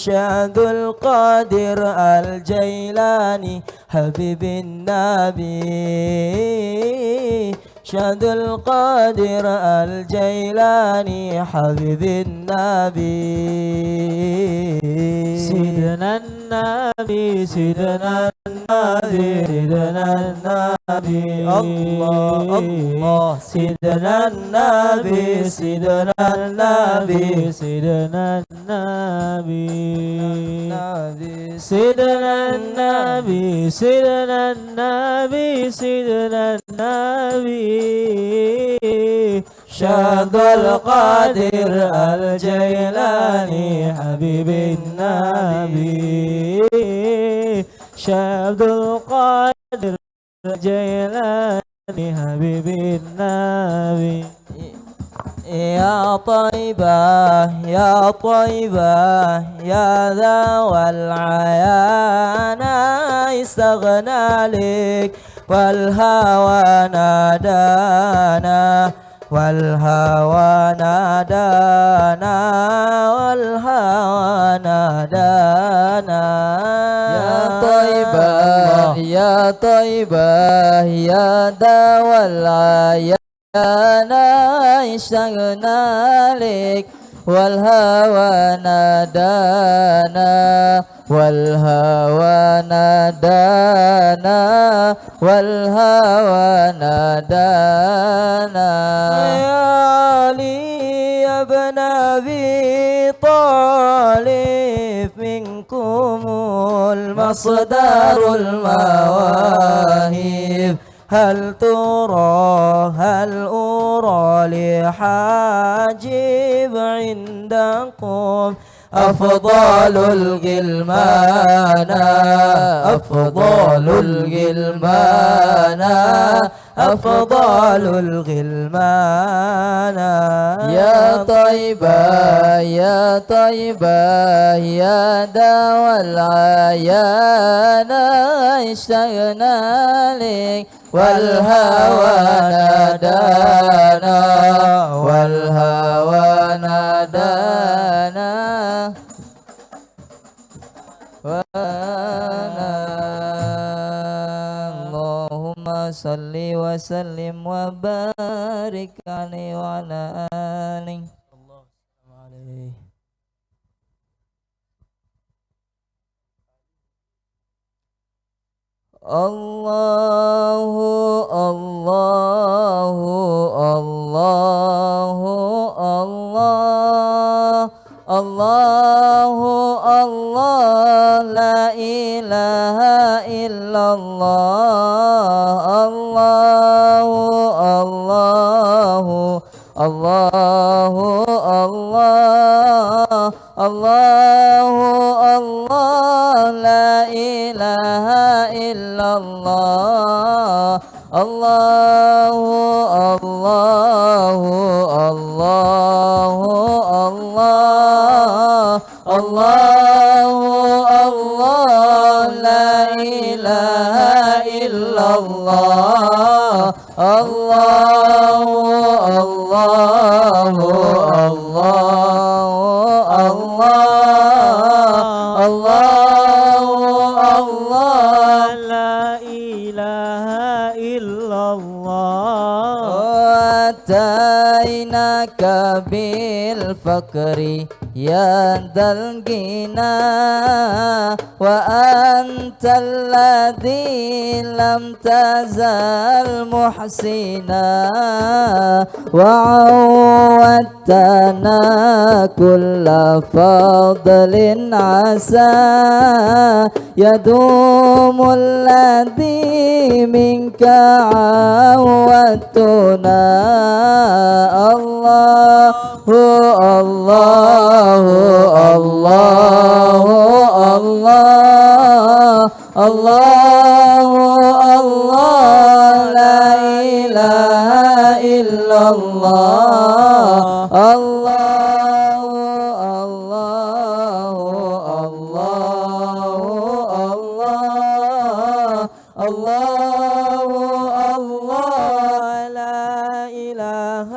شاذ القادر الجيلاني حبيب النبي شاذ القادر الجيلاني حبيب النبي سيدنا النبي سيدنا النبي سيدنا النبي الله الله سيدنا النبي سيدنا النبي سيدنا النبي سيدنا النبي سيدنا النبي سيدنا النبي شاذ القادر الجيلاني حبيب النبي شاذ القادر الجيلاني حبيب النبي يا طيبة يا طيبة يا ذا العيان استغنى لك والهوى نادانا والهوى نادانا والهوى نادانا يا طيبة يا طيبة يا دوا العيان اشتقنا لك والهوى نادانا والهوى نادانا والهوى نادانا يا علي يا ابن ابي طالب منكم المصدر المواهب هل ترى هل أرى لحاجب عندكم أفضل الغلمان أفضل الغلمان أفضل الغلمان يا طيبة يا طيبة يا دوا العيان اشتقنا لك والهوى نادانا والهوى نادانا اللهم صل وسلم وبارك عليه وعلى آله. الله الله الله الله الله الله لا إله إلا الله الله الله الله الله الله الله لا إله إلا الله الله الله الله الله الله الله لا إله إلا الله الله الله الله الله الله لا إله إلا الله أتيناك بالفقر يا ذا الغنى وأنت الذي لم تزل محسنا وعودتنا كل فضل عسى يدوم الذي منك عودتنا الله الله الله الله الله الله لا إله إلا الله الله الله الله الله الله لا إله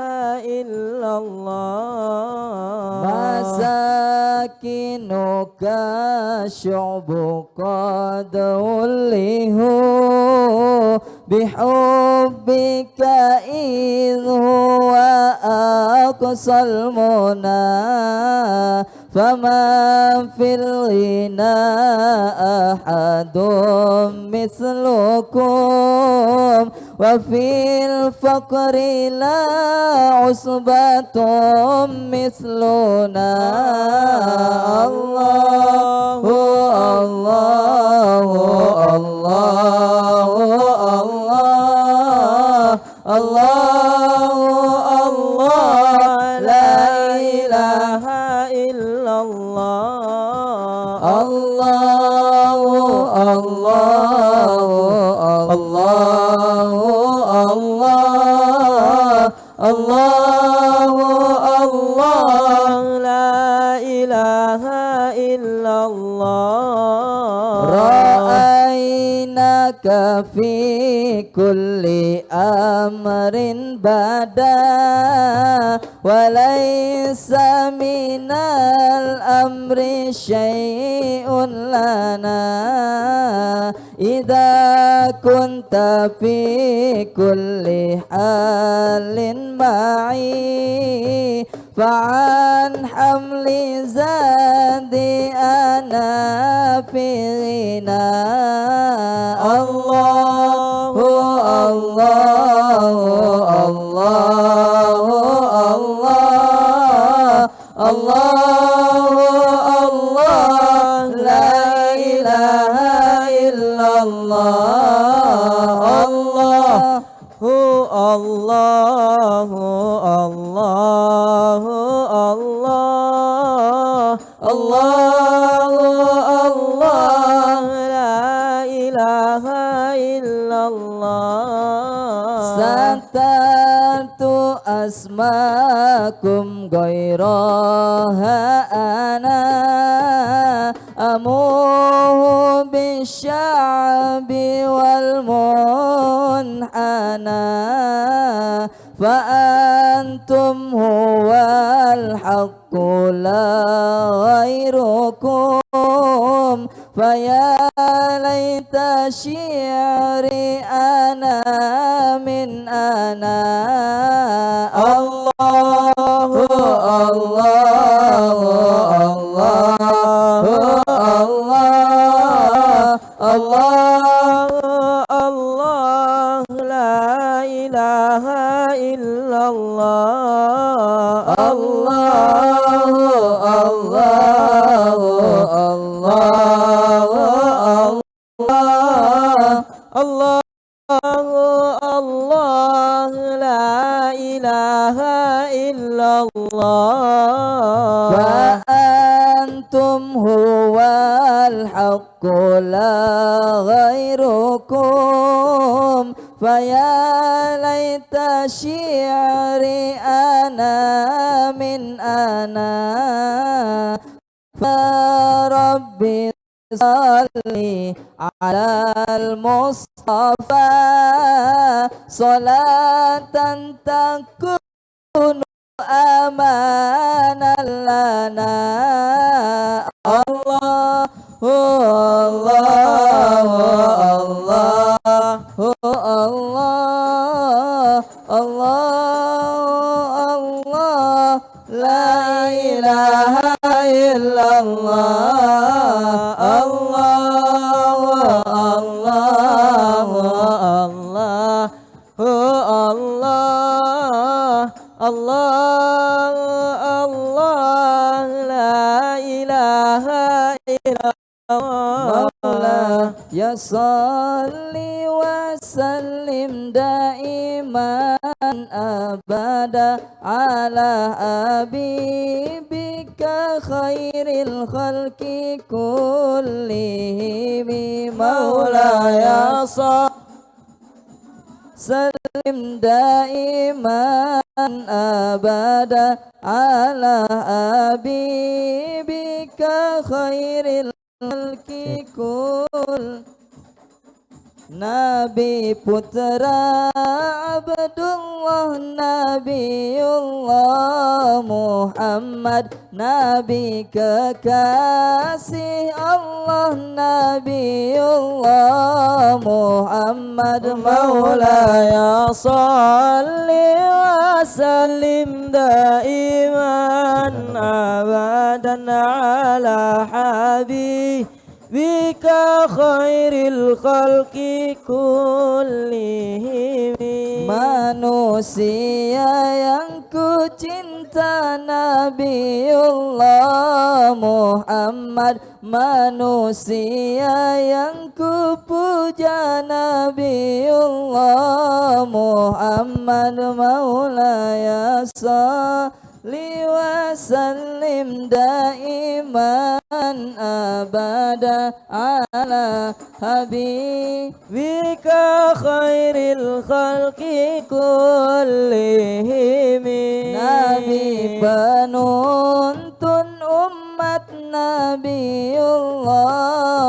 إلا الله ما زال ساكنك الشعب قد أله بحبك إذ هو أقصى المنى فما في الغنى أحد مثلكم وفي الفقر لا عصبة مثلنا الله الله الله الله الله الله لا إله إلا الله الله الله الله الله الله لا إله إلا الله رأيناك في كل أمر بدا وليس من الأمر شيء لنا إذا كنت في كل حال معي فعن حمل زادي أنا في غنى الله الله الله الله الله لا إله إلا الله الله الله الله الله الله لا إله إلا الله سترت أسماكم غيرها أنا أموه بالشعب والمنحنى فأنتم هو الحق لا غيركم فيا ليت شعري أنا من أنا الله الله الله الله الله لا إله إلا الله الله الله الله الله لا إله إلا الله فأنتم هو الحق لا غيركم فيا ليت شعري أنا من أنا فربي صلي على المصطفى صلاة تكون أمانا لنا الله الله الله الله الله الله لا إله إلا الله الله الله الله الله الله لا إله إلا الله يا صلي وسلم دائما أبدا على حبيبك خير الخلق كلهم مولاي صل سلم دائما أبدا على حبيبك خير الخلق كل Nabi putra Abdullah Nabiullah Muhammad Nabi kekasih Allah Nabiullah Muhammad Maulaya salli wa sallim daiman abadan ala habibika khairil khalqi kullihim. Manusia yang ku cinta Nabiullah Muhammad Manusia yang ku puja Nabiullah Muhammad Maulaya salli wa sallim daiman abada ala habibika khairil khalqi kullihim. Nabi penuntun umat Nabiullah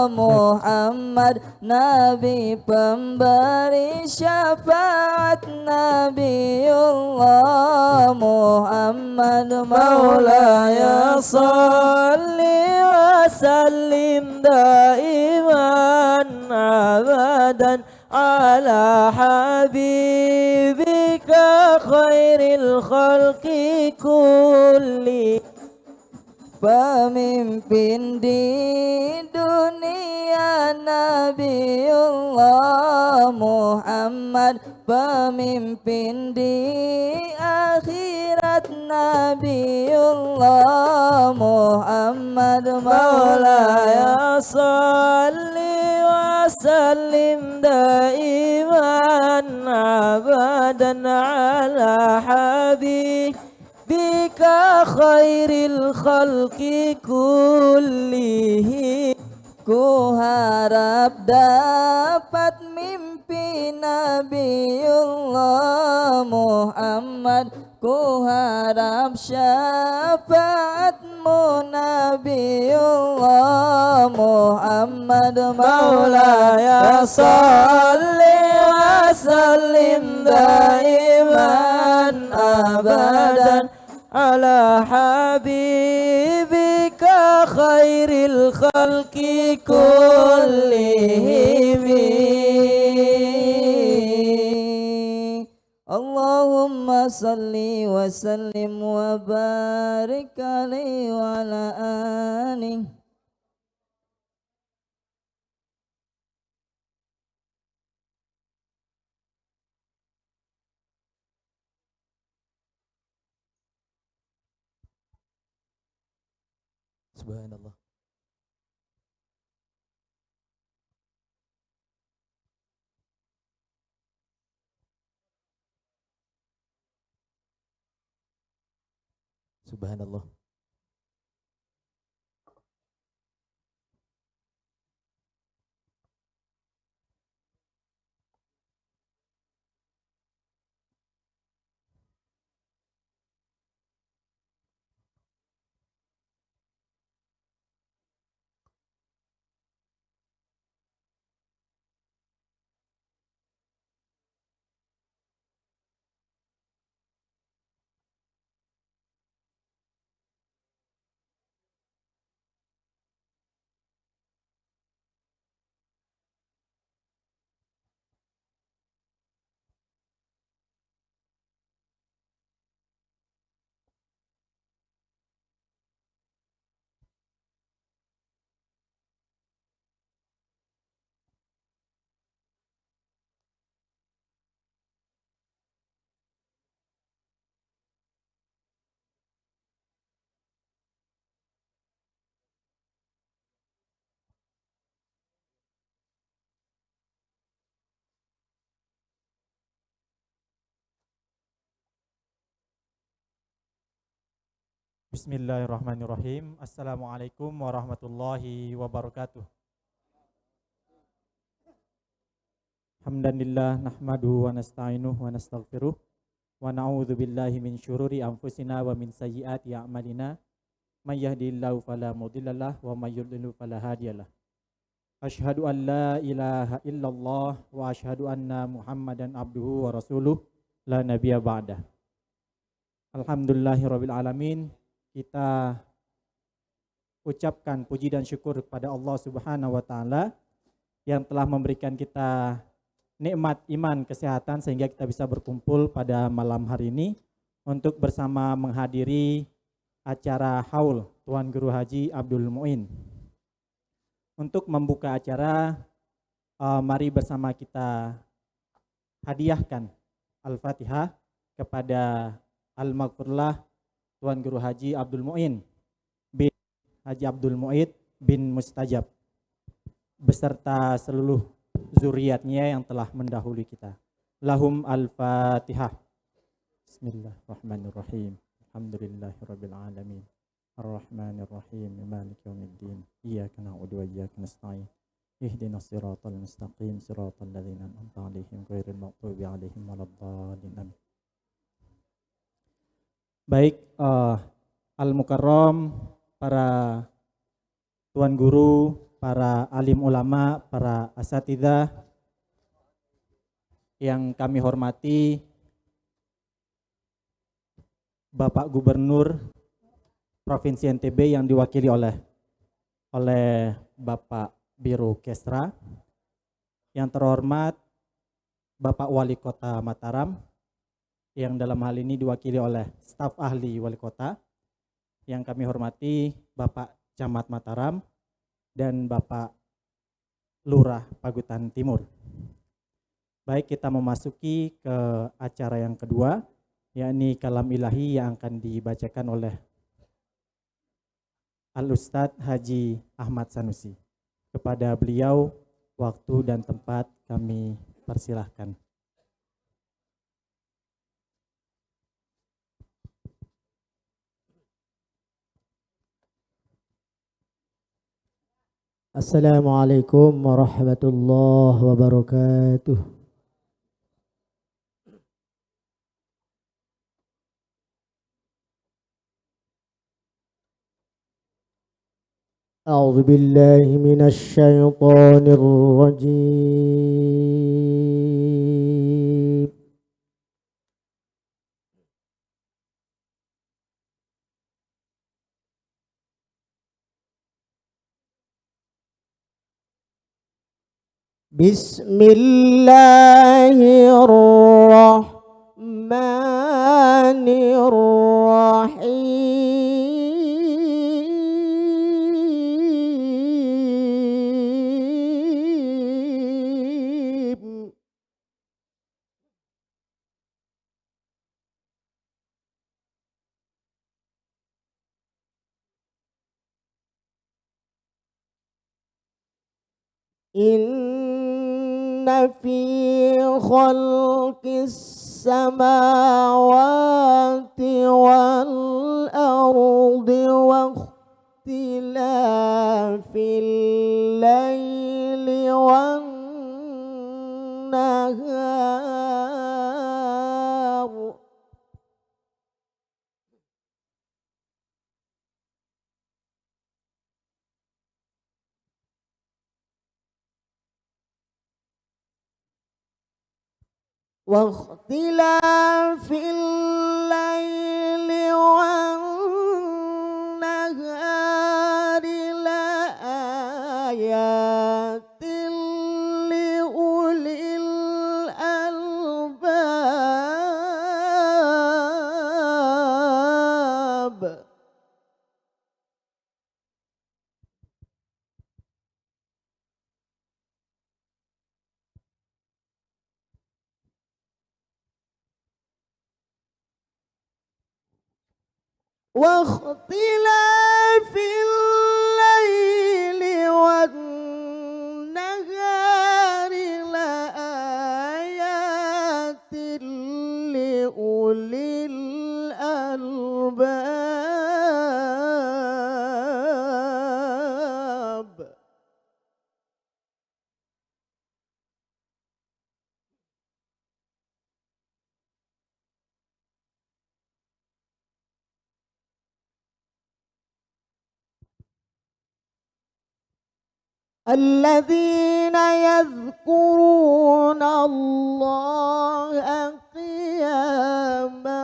Muhammad Nabi pemberi syafaat Nabiullah Muhammad Maulaya salli wa sallim daiman abadan ala habibika khairil khalqi kulli. Pemimpin di dunia Nabiullah Muhammad Pemimpin di akhirat Nabiullah Muhammad Maulaya salli wa sallim daiman abadan ala habibika khairil khalqi kullihim. Ku harap dapat mimpi Nabiullah Muhammad Ku harap syafaatmu Nabiullah Muhammad Maulaya salli wa sallim daiman abadan ala habibika khairil khalqi kullihim. Allahumma salli wa sallim wa barik alaihi wa ala alihi. Subhanallah. Subhanallah. Bismillahirrahmanirrahim. Assalamualaikum warahmatullahi wabarakatuh. Hamdanillah nahmaduhu wa nasta'inuhu wa nastaghfiruh wa na'udzu billahi min syururi anfusina wa min sayyiati a'malina may yahdihillahu fala mudhillalah wa may yudhlil fala hadiyalah. Asyhadu an la ilaha illallah wa asyhadu anna Muhammadan abduhu wa rasuluh la nabiyya ba'dah. Alhamdulillahirabbil alamin. Kita ucapkan puji dan syukur kepada Allah Subhanahu wa taala yang telah memberikan kita nikmat iman, kesehatan sehingga kita bisa berkumpul pada malam hari ini untuk bersama menghadiri acara haul Tuan Guru Haji Abdul Muin. Untuk membuka acara, mari bersama kita hadiahkan Al-Fatihah kepada Al-Maghfurlah Tuan Guru Haji Abdul Muin bin Haji Abdul Muid bin Mustajab beserta seluruh zuriatnya yang telah mendahului kita. Lahum Al-Fatihah. Bismillahirrahmanirrahim. Alhamdulillahirabbil alamin. Ar-Rahmanir-Rahim. Maliki yaumiddin. Iyyaka na'budu wa iyyaka nasta'in. Ihdinas siratal mustaqim. Siratal ladzina an'amta 'alaihim ghairil maghdubi 'alaihim waladdallin. Baik, Al-Mukarram, para tuan guru, para alim ulama, para asatidzah yang kami hormati, Bapak Gubernur Provinsi NTB yang diwakili oleh Bapak Biro Kesra, yang terhormat Bapak Wali Kota Mataram, yang dalam hal ini diwakili oleh staf ahli Wali Kota, yang kami hormati Bapak Camat Mataram dan Bapak Lurah Pagutan Timur. Baik, kita memasuki ke acara yang kedua, yakni kalam ilahi yang akan dibacakan oleh Al-Ustadz Haji Ahmad Sanusi. Kepada beliau, waktu dan tempat kami persilahkan. Assalamualaikum warahmatullahi wabarakatuh. A'udzu billahi minasy syaithanir rajim. Bismillahirrahmanirrahim. Inna fi khalqis samawati wal ardi wa ikhtilafil laili wan nahar واختلاف الليل والنهار لآيات لأولي الألباب. واختلاف الليل والنهار لآيات لأولي الألباب. الذين يذكرون الله قياما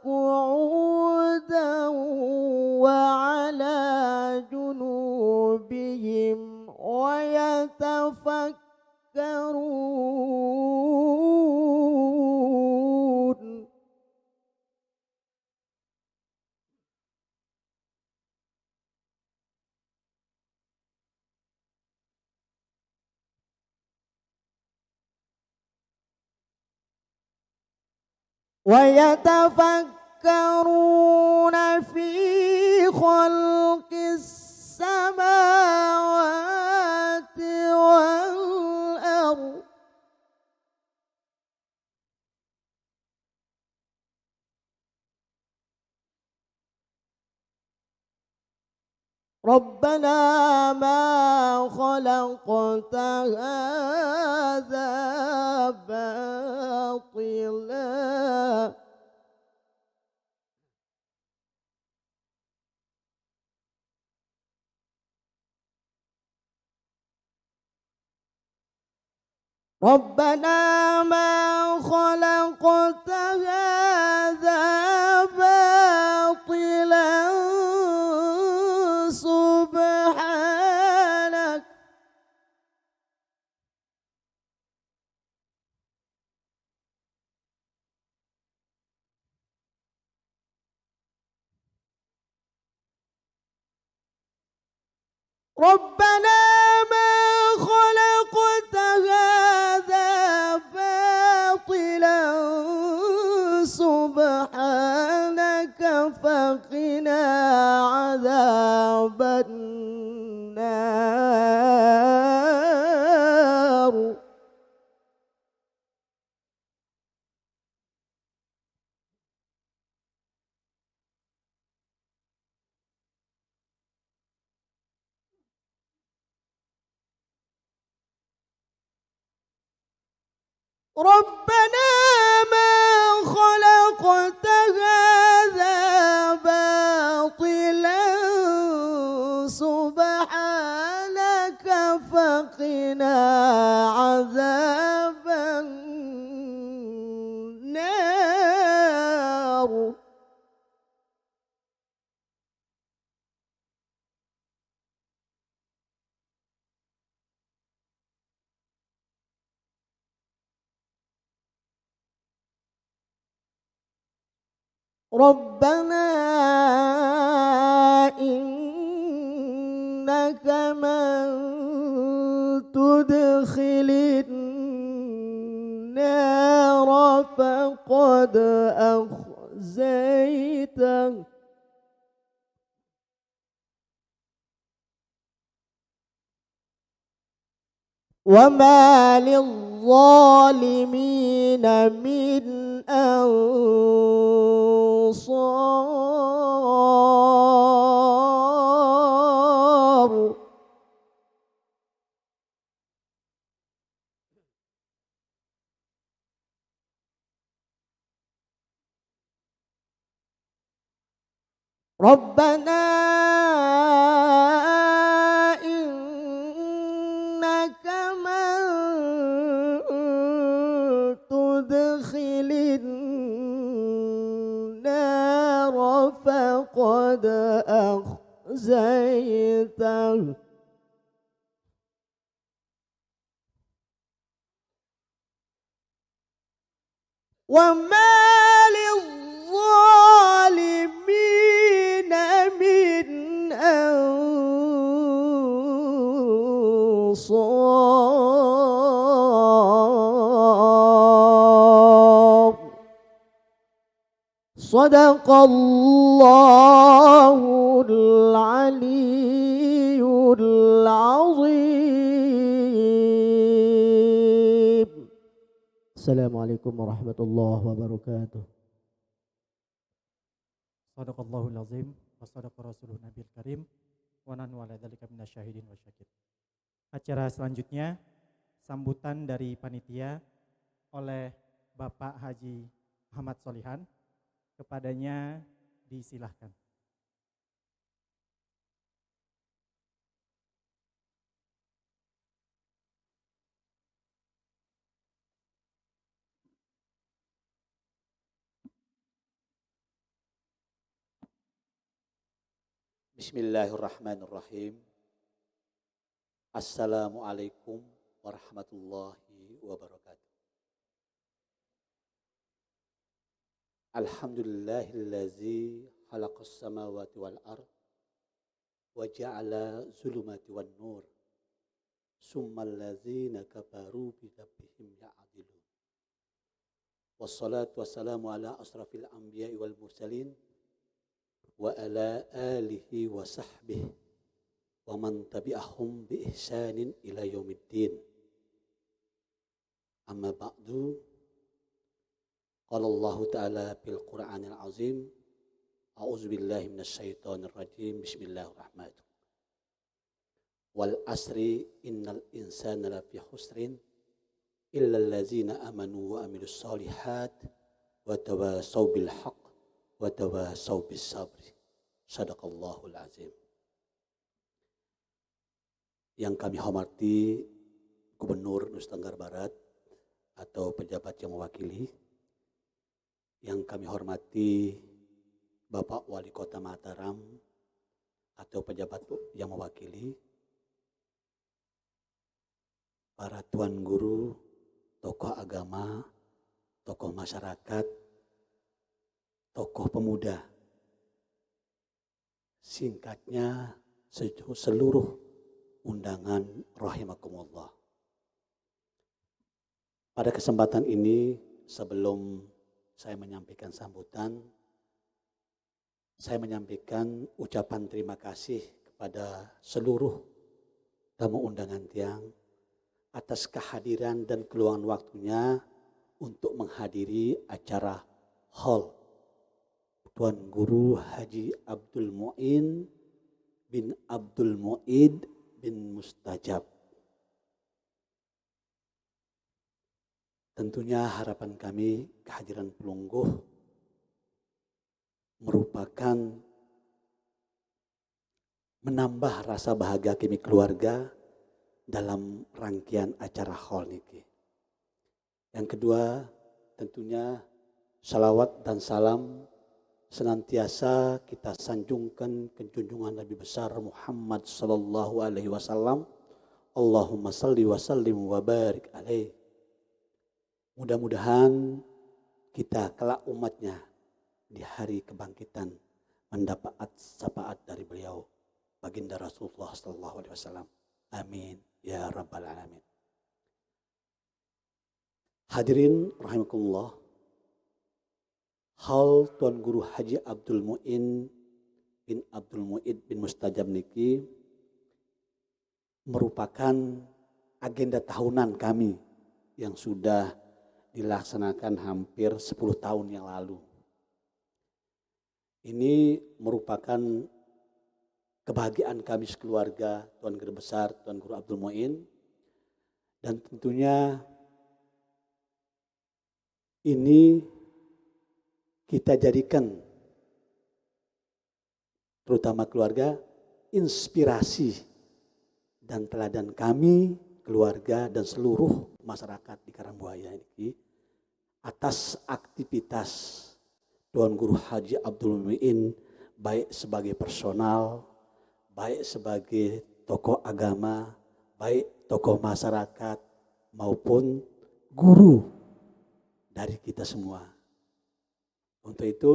وقعودا وعلى جنوبهم ويتفكرون ويتفكرون في خلق السماوات والأرض ربنا ما خلقت هذا باطلا ربنا ما خلقت هذا باطلا سبحانك ربنا ما خلقت هذا باطلا سبحانك فقنا عذاب النار ربنا ما خلقت هذا باطلا سبحانك فقنا عذاب النار ربنا إنك من تدخل النار فقد أخزيته وما للظالمين من أنصار ربنا إنك من تدخل النار فقد أخزيته وما للظالمين من أنصار صدق الله العلي العظيم. Assalamualaikum warahmatullahi wabarakatuh. Sadaqallahul azim wa sadaqa rasuluh nabil karim wa nahnu ala dzalika minasyahidin wa syakir. Acara selanjutnya sambutan dari panitia oleh Bapak Haji Ahmad Solihan. Kepadanya disilahkan. Bismillahirrahmanirrahim. Assalamualaikum warahmatullahi wabarakatuh. Alhamdulillahillazi khalaqas samawati wal ard wa ja'ala zulumati wan nur. Summal ladzina kafaru bi rabbihim ya'dilun. Wassalatu wassalamu ala asrafil anbiya'i wal mursalin wa ala alihi wa sahbihi wa man tabi'ahum bi ihsanin ila yaumiddin. Amma ba'du. Qala Allah Ta'ala fil Qur'anil Azim. A'udzu billahi minasy syaithanir rajim. Bismillahirrahmanirrahim. Wal asri innal insana lafi khusrin illa allazina amanu wa amilus solihat wa tawasaw bil haqq wa tawasaw bis sabri. Shadaqallahul azim. Yang kami hormati Gubernur Nusa Tenggara Barat atau pejabat yang mewakili, yang kami hormati Bapak Wali Kota Mataram atau pejabat yang mewakili, para tuan guru, tokoh agama, tokoh masyarakat, tokoh pemuda, singkatnya seluruh undangan rahimakumullah. Pada kesempatan ini, sebelum saya menyampaikan sambutan, saya menyampaikan ucapan terima kasih kepada seluruh tamu undangan tiang atas kehadiran dan keluangan waktunya untuk menghadiri acara Hall Tuan Guru Haji Abdul Mu'in bin Abdul Mu'id bin Mustajab. Tentunya harapan kami kehadiran pelungguh merupakan menambah rasa bahagia kami keluarga dalam rangkaian acara hall niki. Yang kedua, tentunya salawat dan salam senantiasa kita sanjungkan ke junjungan Nabi besar Muhammad sallallahu alaihi wasallam. Allahumma salli wa sallim wa barik alaihi. Mudah-mudahan kita kelak umatnya di hari kebangkitan mendapat syafaat dari beliau baginda Rasulullah sallallahu alaihi wasallam. Amin ya rabbal alamin. Hadirin rahimakumullah. Hal Tuan Guru Haji Abdul Mu'in bin Abdul Mu'id bin Mustajab niki merupakan agenda tahunan kami yang sudah dilaksanakan hampir 10 tahun yang lalu. Ini merupakan kebahagiaan kami sekeluarga, Tuan Guru Besar, Tuan Guru Abdul Mu'in, dan tentunya ini kita jadikan terutama keluarga inspirasi dan teladan kami, keluarga dan seluruh masyarakat di Karangbuaya ini atas aktivitas Tuan Guru Haji Abdul Mu'in baik sebagai personal, baik sebagai tokoh agama, baik tokoh masyarakat maupun guru dari kita semua. Untuk itu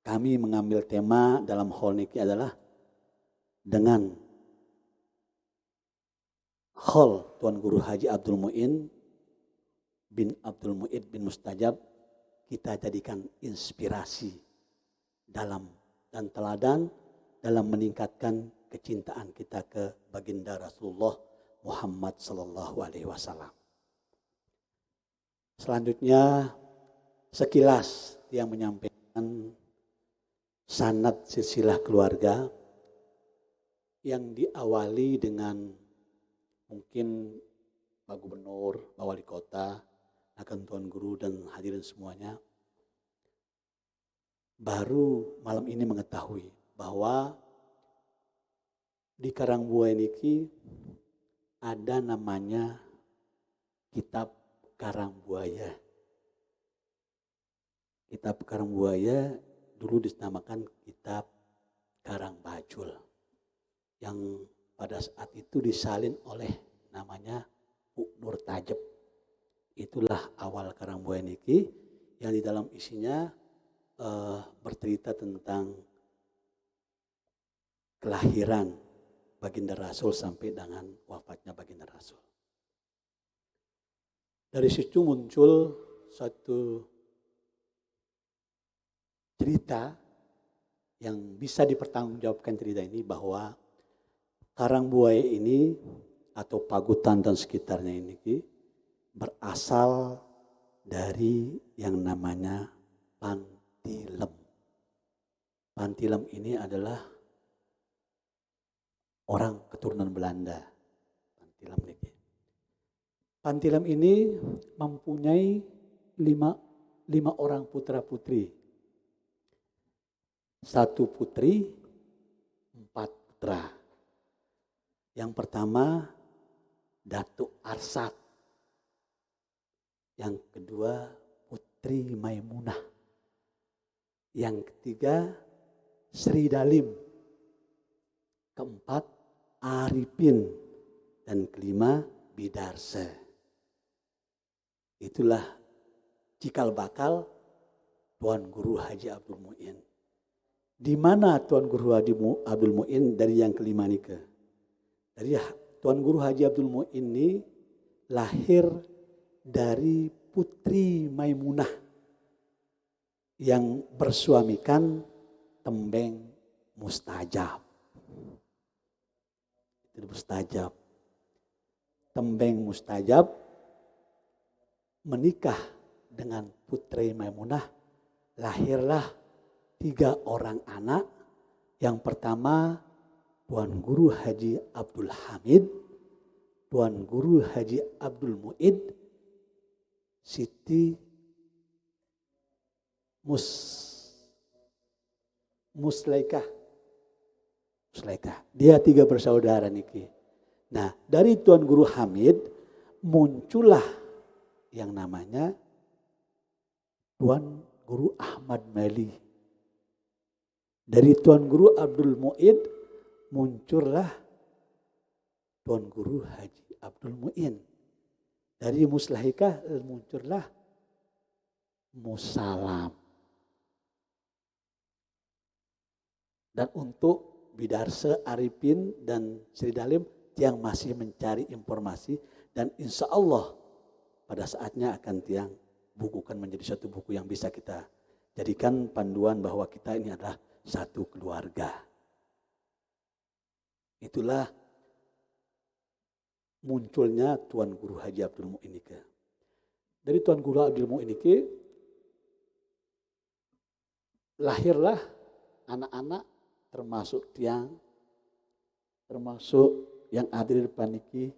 kami mengambil tema dalam hall niki adalah dengan hall Tuan Guru Haji Abdul Mu'in bin Abdul Mu'id bin Mustajab kita jadikan inspirasi dalam dan teladan dalam meningkatkan kecintaan kita ke baginda Rasulullah Muhammad sallallahu alaihi wasallam. Selanjutnya sekilas yang menyampaikan sanad silsilah keluarga yang diawali dengan mungkin Pak Gubernur, Pak Wali Kota, akan Tuan Guru dan hadirin semuanya baru malam ini mengetahui bahwa di Karangbuaya niki ada namanya Kitab Karangbuaya. Kitab Karangbuaya dulu dinamakan Kitab yang pada saat itu disalin oleh namanya Bu Nur Tajeb. Itulah awal Karangbuaya niki yang di dalam isinya bercerita tentang kelahiran Baginda Rasul sampai dengan wafatnya Baginda Rasul. Dari situ muncul suatu cerita yang bisa dipertanggungjawabkan cerita ini bahwa Karangbuaya ini atau Pagutan dan sekitarnya ini berasal dari yang namanya Pantilem. Pantilem ini adalah orang keturunan Belanda. Pantilem ini mempunyai lima orang putra putri. 1 putri, 4 putra. Yang pertama Datuk Arsat. Yang kedua Putri Maimunah. Yang ketiga Sri Dalim. Keempat Arifin. Dan kelima Bidarse. Itulah cikal bakal Tuan Guru Haji Abdul Muin. Di mana Tuan Guru Haji Abdul Muin dari yang kelima nikah? Dari Tuan Guru Haji Abdul Muin ini lahir dari Putri Maimunah yang bersuamikan Tembeng Mustajab. Itu Mustajab. Tembeng Mustajab menikah dengan Putri Maimunah. Lahirlah 3 orang anak. Yang pertama Tuan Guru Haji Abdul Hamid, Tuan Guru Haji Abdul Muid, Siti Muslaikah. Dia 3 bersaudara niki. Nah, dari Tuan Guru Hamid muncullah yang namanya Tuan Guru Ahmad Mali. Dari Tuan Guru Abdul Muid muncullah Tuan Guru Haji Abdul Muin. Dari Muslaikah muncullah Musalam. Dan untuk Bidarse, Arifin, dan Sri Dalim Tiang masih mencari informasi dan insya Allah pada saatnya akan Tiang bukukan menjadi satu buku yang bisa kita jadikan panduan bahwa kita ini adalah satu keluarga. Itulah munculnya Tuan Guru Haji Abdul Muin ini. Dari Tuan Guru Abdul Muin ini lahirlah anak-anak termasuk Tiang, termasuk yang ada di depan ini,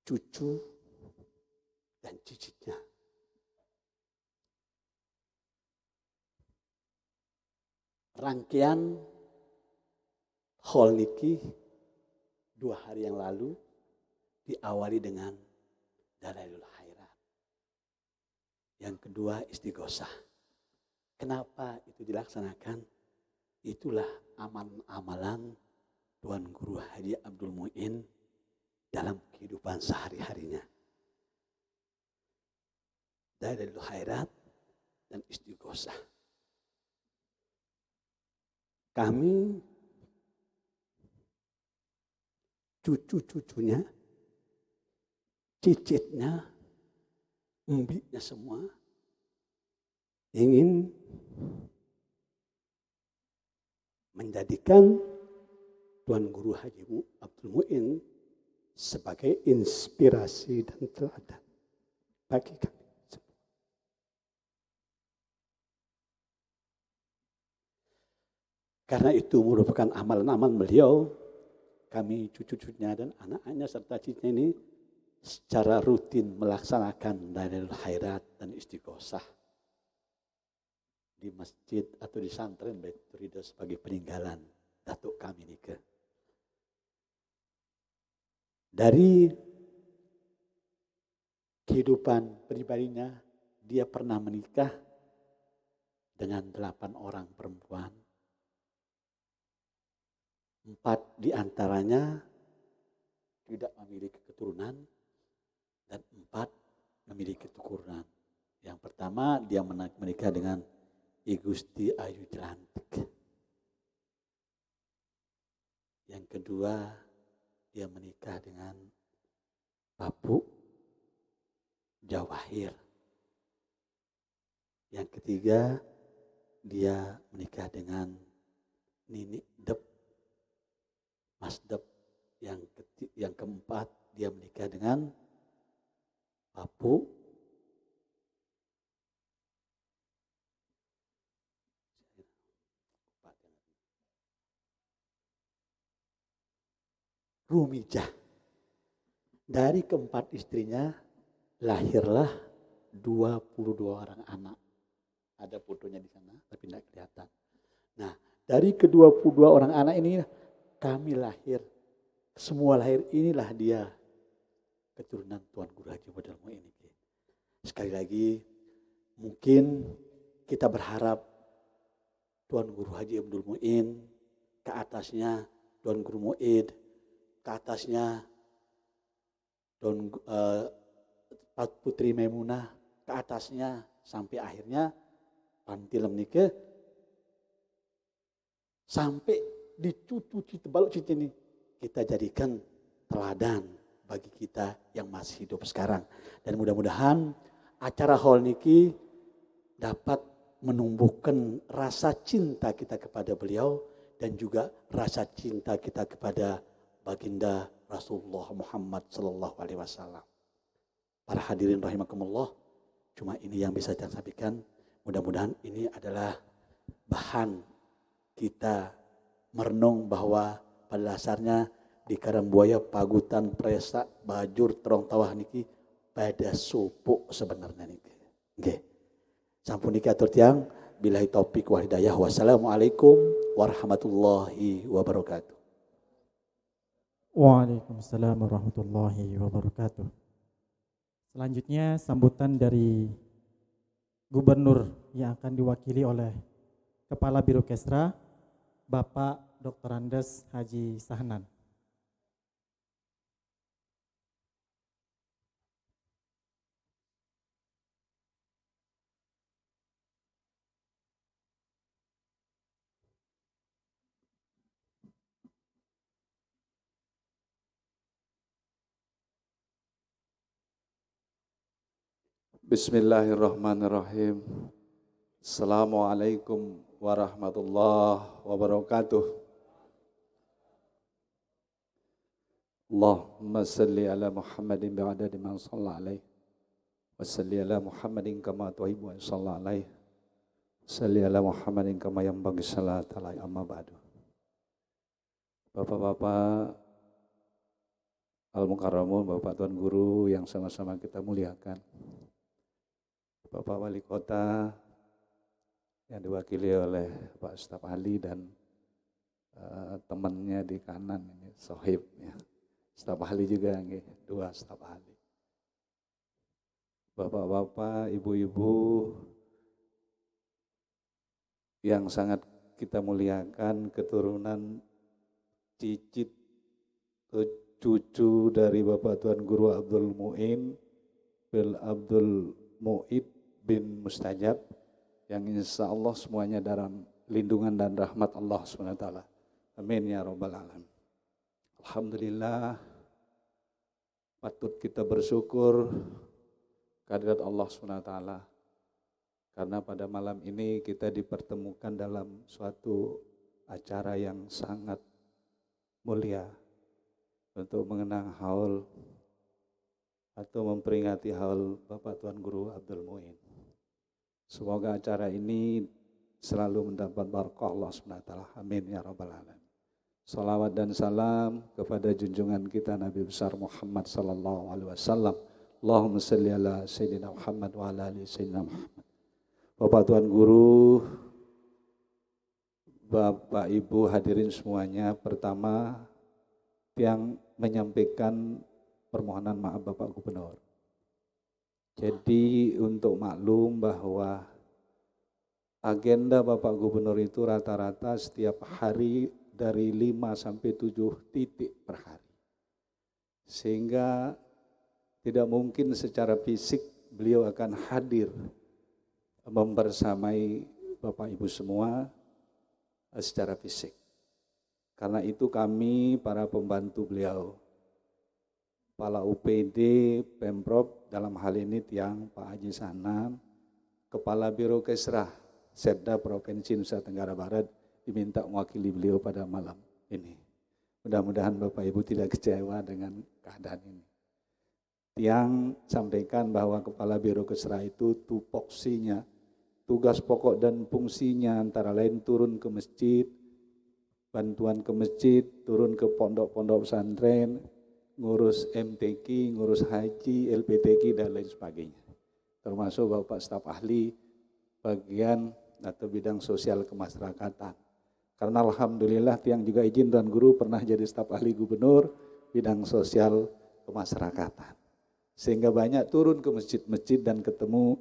cucu dan cicitnya. Rangkaian hall niki 2 hari yang lalu diawali dengan Dalailul Khairat. Yang kedua istighosah. Kenapa itu dilaksanakan? Itulah amalan Tuan Guru Haji Abdul Muin dalam kehidupan sehari-harinya. Dalailul Khairat dan istighosah. Kami cucu-cucunya, cicitnya, embiknya semua ingin menjadikan Tuan Guru Haji Abdul Muin sebagai inspirasi dan teladan bagi kami. Karena itu merupakan amalan-amalan beliau, kami cucu-cucunya dan anak-anaknya serta cicitnya ini secara rutin melaksanakan Dalailul Khairat dan istighosah di masjid atau di santren Baitur Ridho sebagai peninggalan datuk kami nika. Dari kehidupan pribadinya, dia pernah menikah dengan 8 orang perempuan. 4 diantaranya tidak memiliki keturunan dan 4 memiliki keturunan. Yang pertama dia menikah dengan I Gusti Ayu Jelantik. Yang kedua dia menikah dengan Bapu Jawahir. Yang ketiga dia menikah dengan Nini Dep Mas Dep. Yang keempat dia menikah dengan Bapu Rumijah. Dari keempat istrinya lahirlah 22 orang anak. Ada fotonya di sana tapi tidak kelihatan. Nah, dari ke-22 orang anak ini kami lahir. Semua lahir, inilah dia keturunan Tuan Guru Haji Abdul Muin ini. Sekali lagi, mungkin kita berharap Tuan Guru Haji Abdul Muin, ke atasnya Tuan Guru Muid, ke atasnya Tuan Putri Maimunah, ke atasnya sampai akhirnya Pantilem nikah, sampai di cucu balok cucu ini kita jadikan teladan bagi kita yang masih hidup sekarang. Dan mudah-mudahan acara hall niki dapat menumbuhkan rasa cinta kita kepada beliau dan juga rasa cinta kita kepada baginda Rasulullah Muhammad sallallahu alaihi wasallam. Para hadirin rahimakumullah, cuma ini yang bisa saya sampaikan. Mudah-mudahan ini adalah bahan kita merenung bahwa pada dasarnya di Karangbuaya Pagutan Presa Bajur Terong Tawah niki pada supuk sebenarnya niki. Nggih. Sampun niki atur tiyang, billahi taufik wal hidayah. Wassalamualaikum warahmatullahi wabarakatuh. Waalaikumsalam warahmatullahi wabarakatuh. Selanjutnya sambutan dari Gubernur yang akan diwakili oleh Kepala Biro Kesra, Bapak Dr. Andes Haji Sahnan. Bismillahirrahmanirrahim. Assalamualaikum warahmatullahi wabarakatuh. Allahumma salli ala Muhammadin bi'adadi man shalla alaih. Wa salli ala Muhammadin kama tuhibbu wa shalla alaih. Salli ala Muhammadin kama yanbaghi salat alaih, amma ba'du. Bapak-bapak Al-Mukarramun, Bapak Tuan Guru yang sama-sama kita muliakan. Bapak Wali Kota yang diwakili oleh Pak Staf Ahli dan temannya di kanan ini, Sohib ya. Staf Ahli juga, dua Staf Ahli. Bapak-bapak, ibu-ibu yang sangat kita muliakan, keturunan cicit cucu dari Bapak Tuan Guru Abdul Muin bin Abdul Muid bin Mustajab, yang insya Allah semuanya dalam lindungan dan rahmat Allah SWT. Amin ya rabbal alamin. Alhamdulillah, patut kita bersyukur kehadirat Allah SWT, karena pada malam ini kita dipertemukan dalam suatu acara yang sangat mulia untuk mengenang haul atau memperingati haul Bapak Tuan Guru Abdul Muin. Semoga acara ini selalu mendapat barakah Allah SWT. Amin ya rabbal alamin. Salawat dan salam kepada junjungan kita Nabi besar Muhammad sallallahu alaihi wasallam. Allahumma salli ala Sayyidina Muhammad wa ala ali Sayyidina Muhammad. Bapak Tuan Guru, Bapak Ibu hadirin semuanya, pertama yang menyampaikan permohonan maaf Bapak Gubernur. Jadi untuk maklum bahwa agenda Bapak Gubernur itu rata-rata setiap hari dari 5 sampai 7 titik per hari. Sehingga tidak mungkin secara fisik beliau akan hadir membersamai Bapak Ibu semua secara fisik. Karena itu kami para pembantu beliau, Kepala UPD, Pemprov dalam hal ini Tiang Pak Haji Sanam, Kepala Biro Kesrah, Setda Provinsi Nusa Tenggara Barat diminta mewakili beliau pada malam ini. Mudah-mudahan Bapak Ibu tidak kecewa dengan keadaan ini. Tiang sampaikan bahwa Kepala Biro Kesrah itu tupoksinya, tugas pokok dan fungsinya antara lain turun ke masjid, bantuan ke masjid, turun ke pondok-pondok pesantren, ngurus MTQ, ngurus haji, LPTQ dan lain sebagainya. Termasuk Bapak staf ahli bagian atau bidang sosial kemasyarakatan. Karena alhamdulillah Tiang juga izin Tuan Guru pernah jadi staf ahli gubernur bidang sosial kemasyarakatan. Sehingga banyak turun ke masjid-masjid dan ketemu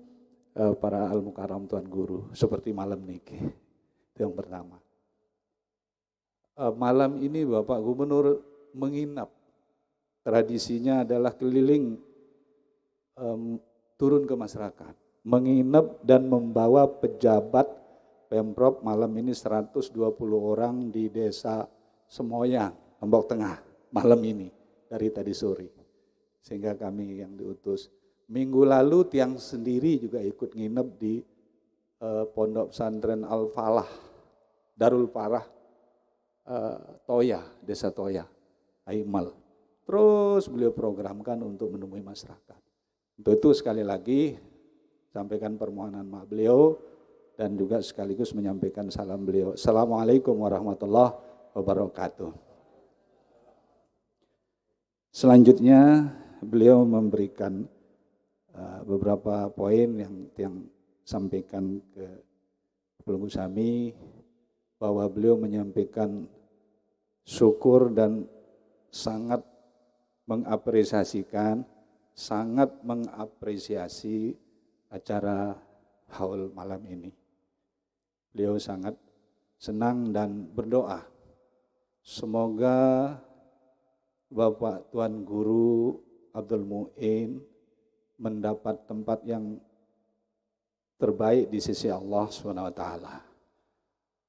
para al-mukarram Tuan Guru seperti malam niki. Itu yang pertama. Malam ini Bapak Gubernur menginap. Tradisinya adalah keliling turun ke masyarakat, menginap dan membawa pejabat Pemprov malam ini 120 orang di desa Semoyang, Lombok Tengah malam ini dari tadi sore. Sehingga kami yang diutus. Minggu lalu Tiang sendiri juga ikut nginep di Pondok Pesantren Al-Falah, Darul Farah, Toya, Desa Toya, Aimal. Terus beliau programkan untuk menemui masyarakat. Untuk itu sekali lagi sampaikan permohonan maaf beliau dan juga sekaligus menyampaikan salam beliau. Assalamualaikum warahmatullahi wabarakatuh. Selanjutnya beliau memberikan beberapa poin yang sampaikan ke Pelunggu Sami, bahwa beliau menyampaikan syukur dan sangat mengapresiasikan, sangat mengapresiasi acara haul malam ini. Beliau sangat senang dan berdoa. Semoga Bapak Tuan Guru Abdul Mu'in mendapat tempat yang terbaik di sisi Allah SWT.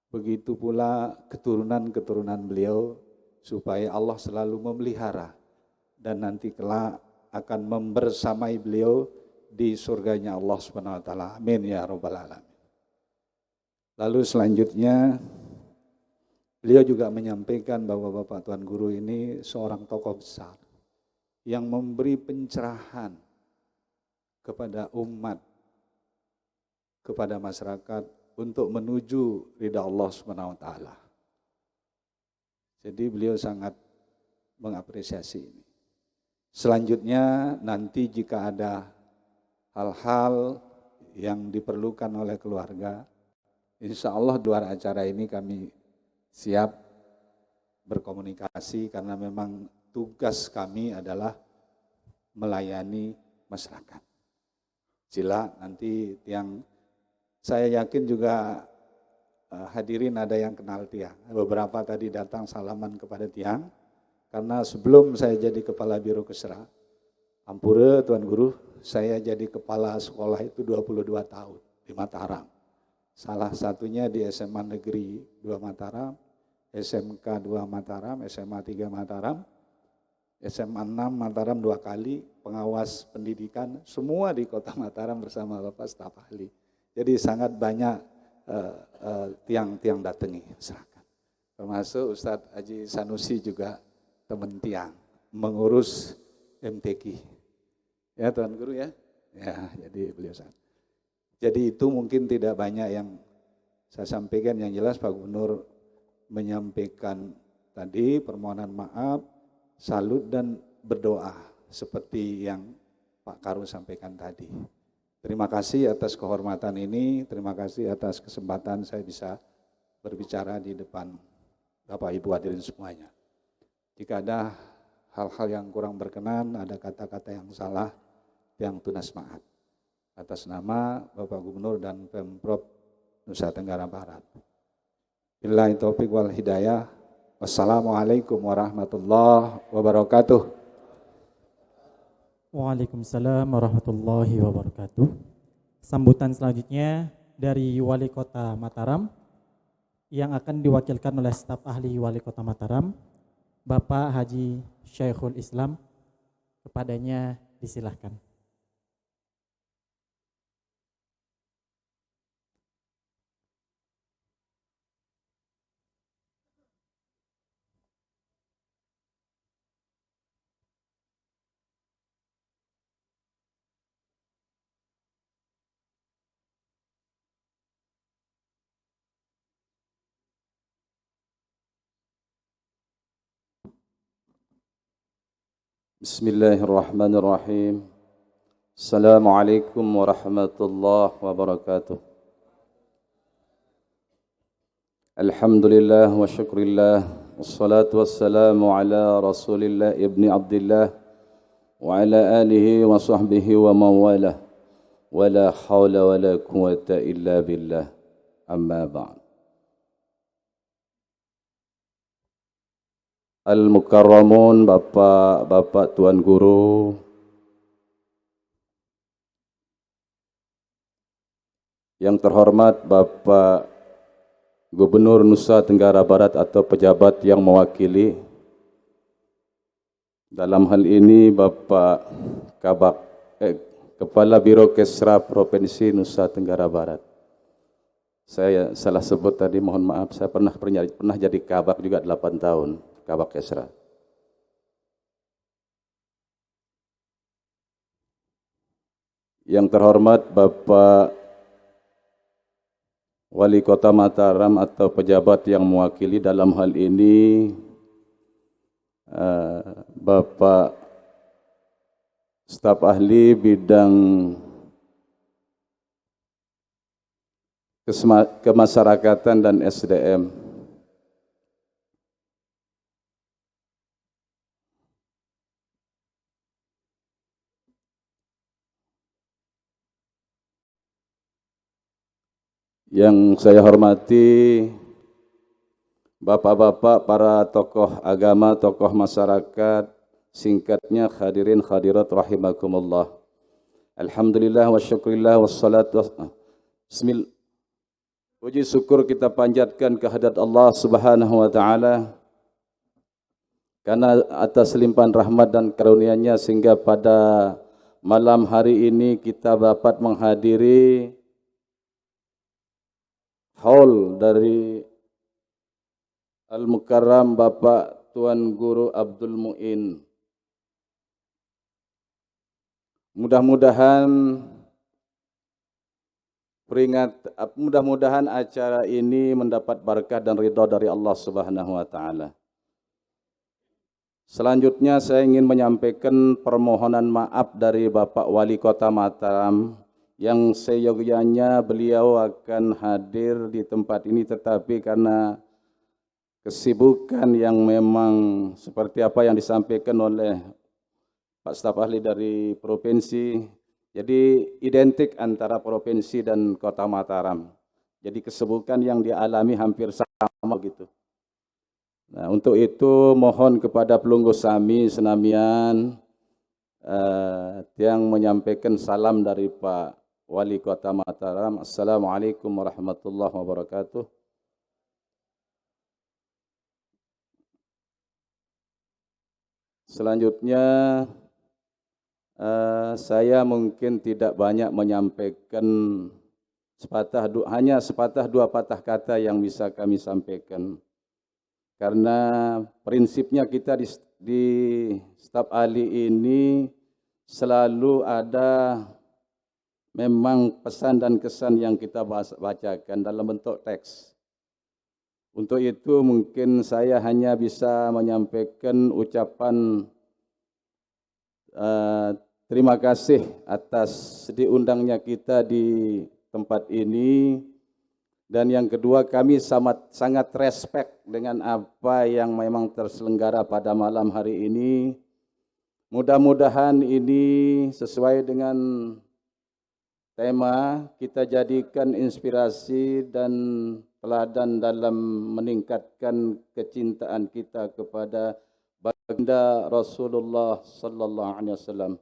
Begitu pula keturunan-keturunan beliau, supaya Allah selalu memelihara dan nanti kelak akan membersamai beliau di surganya Allah SWT. Amin ya rabbal alamin. Lalu selanjutnya beliau juga menyampaikan bahwa Bapak Tuan Guru ini seorang tokoh besar yang memberi pencerahan kepada umat, kepada masyarakat untuk menuju ridha Allah SWT. Jadi beliau sangat mengapresiasi ini. Selanjutnya nanti jika ada hal-hal yang diperlukan oleh keluarga, insya Allah di luar acara ini kami siap berkomunikasi karena memang tugas kami adalah melayani masyarakat. Sila nanti Tiang, saya yakin juga hadirin ada yang kenal Tiang. Beberapa tadi datang salaman kepada Tiang, karena sebelum saya jadi Kepala Biro Kesra, Ampura Tuan Guru, saya jadi kepala sekolah itu 22 tahun di Mataram. Salah satunya di SMA Negeri 2 Mataram, SMK 2 Mataram, SMA 3 Mataram, SMA 6 Mataram 2 kali, pengawas pendidikan, semua di Kota Mataram bersama Bapak staf ahli. Jadi sangat banyak tiang-tiang datangi masyarakat. Termasuk Ustadz Haji Sanusi juga teman Tiang, mengurus MTQ. Ya Tuan Guru ya? Ya, jadi beliau sangat. Jadi itu mungkin tidak banyak yang saya sampaikan, yang jelas Pak Gubernur menyampaikan tadi permohonan maaf, salut dan berdoa seperti yang Pak Karu sampaikan tadi. Terima kasih atas kehormatan ini, terima kasih atas kesempatan saya bisa berbicara di depan Bapak Ibu hadirin semuanya. Jika ada hal-hal yang kurang berkenan, ada kata-kata yang salah, yang tunas maaf. Atas nama Bapak Gubernur dan Pemprov Nusa Tenggara Barat. Billahi taufiq wal hidayah. Wassalamualaikum warahmatullahi wabarakatuh. Waalaikumsalam warahmatullahi wabarakatuh. Sambutan selanjutnya dari Wali Kota Mataram yang akan diwakilkan oleh staf ahli Wali Kota Mataram, Bapak Haji Syekhul Islam. Kepadanya disilahkan. Bismillahirrahmanirrahim. Assalamualaikum warahmatullahi wabarakatuh. Alhamdulillah wa syukrillah. Wassalatu wassalamu ala Rasulillah ibni Abdillah wa ala alihi wa sahbihi wa mawalah. Wa la hawla wa la quwata illa billah. Amma ba'd. Al-Mukarramun, Bapak-Bapak Tuan Guru, yang terhormat Bapak Gubernur Nusa Tenggara Barat atau pejabat yang mewakili, dalam hal ini Bapak Kepala Biro Kesra Provinsi Nusa Tenggara Barat. Saya salah sebut tadi, mohon maaf, saya pernah jadi kabak juga 8 tahun. Kabak Kesra. Yang terhormat Bapak Wali Kota Mataram atau pejabat yang mewakili, dalam hal ini Bapak staf ahli bidang kemasyarakatan dan SDM. Yang saya hormati Bapak-bapak, para tokoh agama, tokoh masyarakat, singkatnya hadirin hadirat rahimakumullah. Alhamdulillah wa syukrillah wassalatu bismillah. Puji syukur kita panjatkan kehadirat Allah Subhanahu wa taala karena atas limpahan rahmat dan karunia-Nya sehingga pada malam hari ini kita dapat menghadiri haul dari Al-Mukarram Bapak Tuan Guru Abdul Muin. Mudah-mudahan acara ini mendapat berkah dan ridha dari Allah Subhanahu wa taala. Selanjutnya saya ingin menyampaikan permohonan maaf dari Bapak Wali Kota Mataram yang seyogyanya beliau akan hadir di tempat ini, tetapi karena kesibukan yang memang seperti apa yang disampaikan oleh Pak Staf Ahli dari Provinsi, jadi identik antara Provinsi dan Kota Mataram. Jadi kesibukan yang dialami hampir sama gitu. Nah, untuk itu mohon kepada pelunggu sami senamian yang menyampaikan salam dari Pak Wali Kota Mataram. Assalamualaikum warahmatullahi wabarakatuh. Selanjutnya saya mungkin tidak banyak menyampaikan hanya sepatah dua patah kata yang bisa kami sampaikan. Karena prinsipnya kita di staf ahli ini selalu ada memang pesan dan kesan yang kita bacakan dalam bentuk teks. Untuk itu mungkin saya hanya bisa menyampaikan ucapan terima kasih atas diundangnya kita di tempat ini. Dan yang kedua, kami sangat respect dengan apa yang memang terselenggara pada malam hari ini. Mudah-mudahan ini sesuai dengan tema, kita jadikan inspirasi dan teladan dalam meningkatkan kecintaan kita kepada baginda Rasulullah sallallahu alaihi wasallam.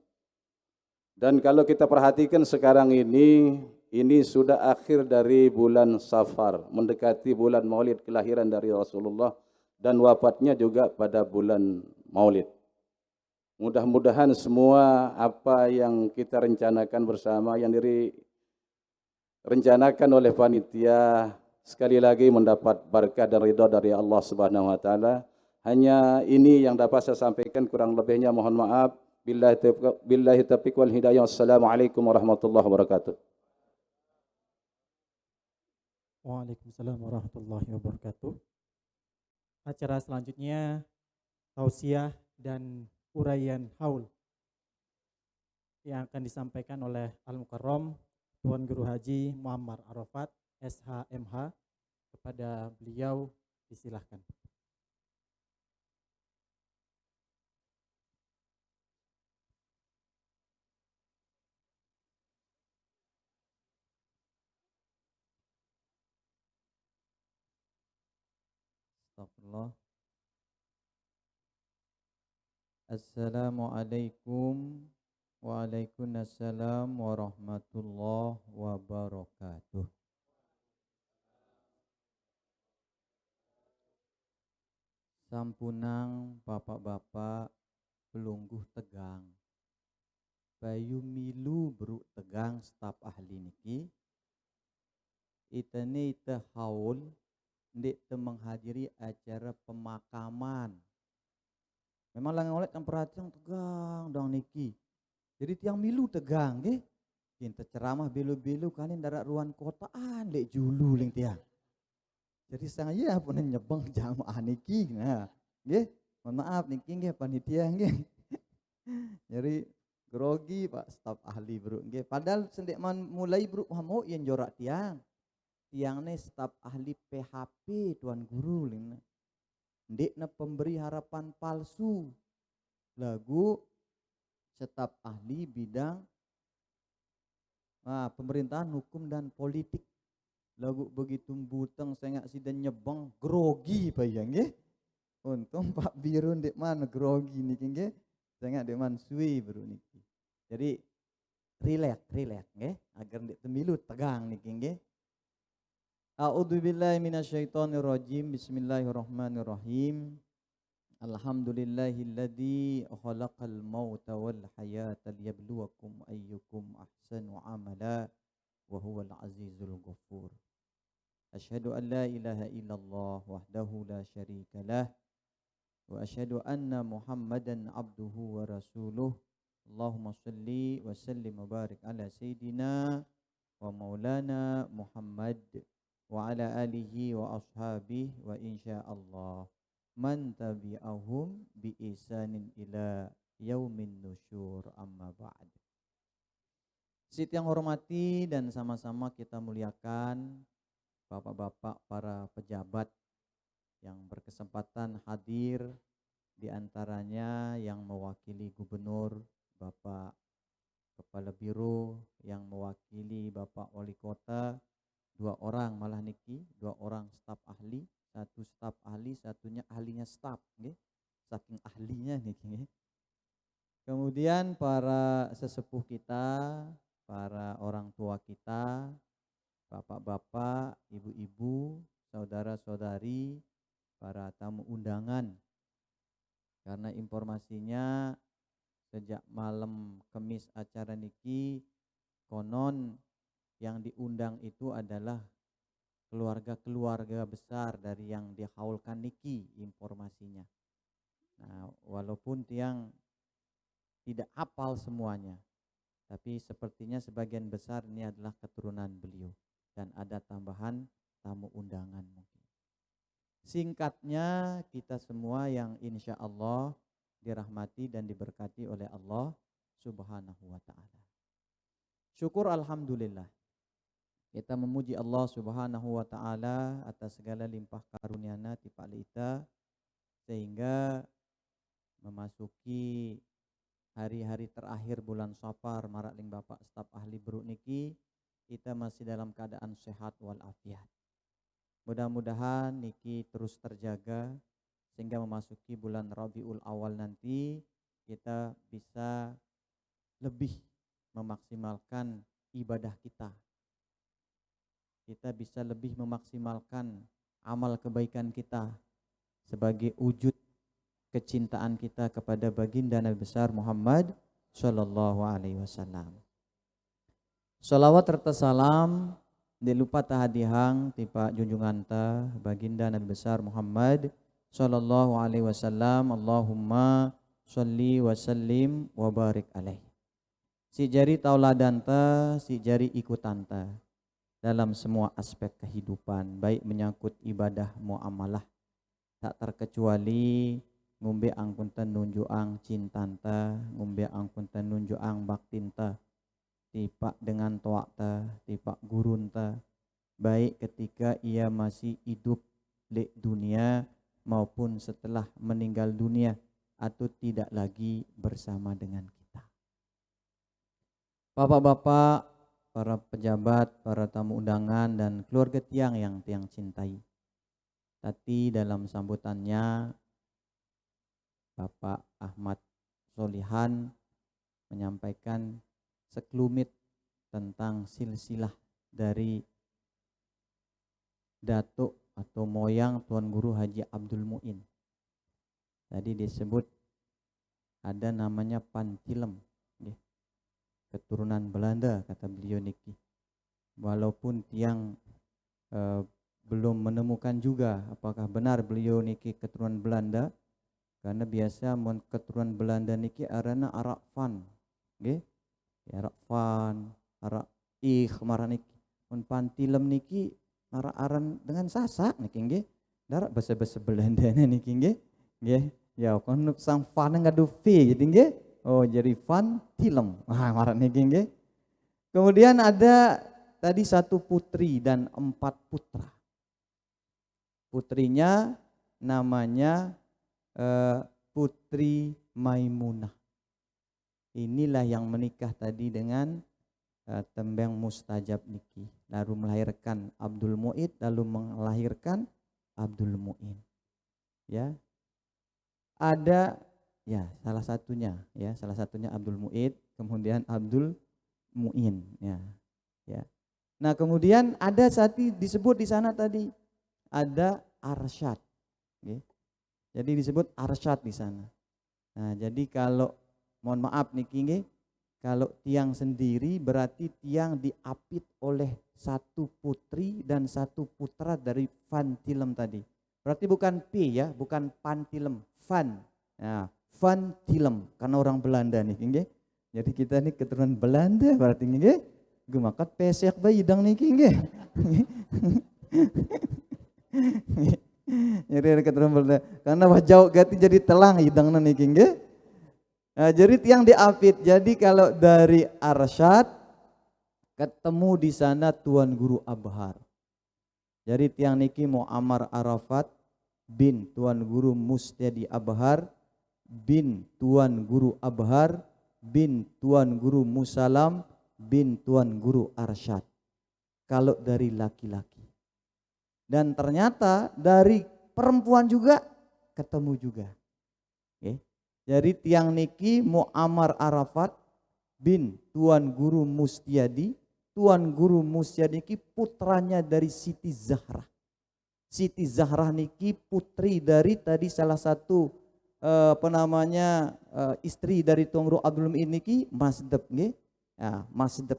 Dan kalau kita perhatikan sekarang ini sudah akhir dari bulan Safar, mendekati bulan Maulid kelahiran dari Rasulullah dan wafatnya juga pada bulan Maulid. Mudah-mudahan semua apa yang kita rencanakan bersama, yang direncanakan oleh panitia, sekali lagi mendapat berkah dan ridha dari Allah Subhanahu wa taala. Hanya ini yang dapat saya sampaikan, kurang lebihnya mohon maaf. Billahi taufiq wal hidayah. Wassalamualaikum warahmatullahi wabarakatuh. Waalaikumsalam warahmatullahi wabarakatuh. Acara selanjutnya tausiah dan uraian haul yang akan disampaikan oleh Al-Mukarram Tuan Guru Haji Muammar Arafat SHMH. Kepada beliau disilahkan. Astagfirullah. Assalamualaikum. Waalaikumsalam warahmatullahi wabarakatuh. Sampunang bapak-bapak pelungguh tegang, bayu milu beruk tegang staf ahli niki. Itani ita haul ndik te menghadiri acara pemakaman. Memang lang oleh kan perhatian tegang dong niki. Jadi tiang milu tegang nggih. Kita ceramah belu-belu kalian darat ruang kotaan lek julu ling tiang. Jadi sang ya pun nyebeng jamaah niki nah. Nggih, mohon maaf niki nggih panitia nggih. Jadi grogi Pak staf ahli bro nggih. Padahal sendek mulai bro mau yang jorak tiang. Tiang ni staf ahli PHP Tuan Guru ling. Ndek na pemberi harapan palsu. Lagu staf ahli bidang pemerintahan, hukum dan politik. Lagu begitu butang saya ngak sidan nyebang grogi payang nggih. Untung Pak Biru ndek mana grogi niki nggih. Saya ngak ndek man suwi bro niki. Jadi relax nggih agar ndek temilu tegang niki nggih. A'udzubillahi minasyaitonirrajim. Bismillahirrahmanirrahim. Alhamdulillahilladzi khalaqal mauta wal hayata liyabluwakum ayyukum ahsanu amala wa huwal azizul ghafur. Asyhadu an la ilaha illallah wahdahu la syarika lah wa asyhadu anna Muhammadan abduhu wa rasuluh. Allahumma shalli wa sallim wa barik ala sayidina wa maulana Muhammad wa ala alihi wa ashabihi wa insyaallah man tabi'ahum bi ihsanin ila yaumin nusyur, amma ba'd. Sit yang hormati dan sama-sama kita muliakan bapak-bapak para pejabat yang berkesempatan hadir, di antaranya yang mewakili gubernur Bapak Kepala Biro, yang mewakili Bapak Wali Kota, 2 orang malah niki, 2 orang staf ahli, 1 staf ahli, satunya ahlinya staf nggih. Saking ahlinya niki nggih. Kemudian para sesepuh kita, para orang tua kita, bapak-bapak, ibu-ibu, saudara-saudari, para tamu undangan. Karena informasinya sejak malam Kamis acara niki konon yang diundang itu adalah keluarga-keluarga besar dari yang dihaulkan niki informasinya. Nah, walaupun tiang tidak hafal semuanya, tapi sepertinya sebagian besar ini adalah keturunan beliau dan ada tambahan tamu undangan mungkin. Singkatnya, kita semua yang insya Allah dirahmati dan diberkati oleh Allah Subhanahu wa ta'ala. Syukur alhamdulillah. Kita memuji Allah Subhanahu wa ta'ala atas segala limpah karunia-Na ti palita, sehingga memasuki hari-hari terakhir bulan Safar marakling Bapak staf ahli Bruk niki, kita masih dalam keadaan sehat walafiat. Mudah-mudahan niki terus terjaga sehingga memasuki bulan Rabiul Awal nanti kita bisa lebih memaksimalkan ibadah kita. Kita bisa lebih memaksimalkan amal kebaikan kita sebagai wujud kecintaan kita kepada baginda Nabi besar Muhammad sallallahu alaihi wasallam. Salawat serta salam dilupa tahadihang tipa junjungan ta baginda Nabi besar Muhammad sallallahu alaihi wasallam. Allahumma sholli wa sallim wa barik alaih. Si jari tauladan ta, si jari ikutan ta dalam semua aspek kehidupan, baik menyangkut ibadah muamalah, tak terkecuali ngumbe ang punten nunjuang cintanta, ngumbe ang punten nunjuang baktinta, tipak dengan toak ta, tipak gurunta, baik ketika ia masih hidup di dunia maupun setelah meninggal dunia atau tidak lagi bersama dengan kita. Bapak-bapak, para pejabat, para tamu undangan dan keluarga tiang yang tiang cintai. Tadi dalam sambutannya Bapak Ahmad Solihan menyampaikan sekelumit tentang silsilah dari datuk atau moyang Tuan Guru Haji Abdul Muin. Tadi disebut ada namanya Pantilem, keturunan Belanda kata beliau niki. Walaupun tiang belum menemukan juga apakah benar beliau niki keturunan Belanda, karena biasa keturunan Belanda niki arana Arab Fan, nggih. Arab Fan, Arab kemarin niki. Mun Pantilem niki aran dengan Sasak niki nggih. Darak bahasa-bahasa Belanda niki nggih. Nggih. Ya kon sang fan ngadu v jadi nggih. Oh jadi Van Tilem. Wah ngaran niki nggih. Kemudian ada tadi 1 putri dan 4 putra. Putrinya namanya Putri Maimunah. Inilah yang menikah tadi dengan Tembeng Mustajab niki. Lalu melahirkan Abdul Mu'id, lalu melahirkan Abdul Mu'in. Ya. Ada ya salah satunya Abdul Mu'id, kemudian Abdul Mu'in ya. Nah, kemudian ada disebut di sana tadi ada Arsyad. Okay. Jadi disebut Arsyad di sana. Nah, jadi kalau mohon maaf niki nggih, kalau tiang sendiri berarti tiang diapit oleh 1 putri dan 1 putra dari Van Tilem tadi. Berarti bukan P ya, bukan Pantilem, Van. Nah, Van Tilem karena orang Belanda nih nggih. Jadi kita nih keturunan Belanda berarti nggih. Gumakat pesek bayi dang niki nggih. Jadi keturunan Belanda karena wajau gati jadi telang hidangna niki nggih. Nah, jadi tiang diapit. Jadi kalau dari Arsyad ketemu di sana Tuan Guru Abhar. Jadi tiang niki Muammar Arafat bin Tuan Guru Mustyadi Abhar bin Tuan Guru Abhar bin Tuan Guru Musalam bin Tuan Guru Arsyad. Kalau dari laki-laki. Dan ternyata dari perempuan juga ketemu juga. Okay. Jadi tiang niki Muammar Arafat bin Tuan Guru Mustyadi. Tuan Guru Mustyadi niki putranya dari Siti Zahra. Siti Zahra niki putri dari tadi salah satu istri dari Tuan Guru Abdul Mu'in niki Masdeb nggih. Ya, Masdeb.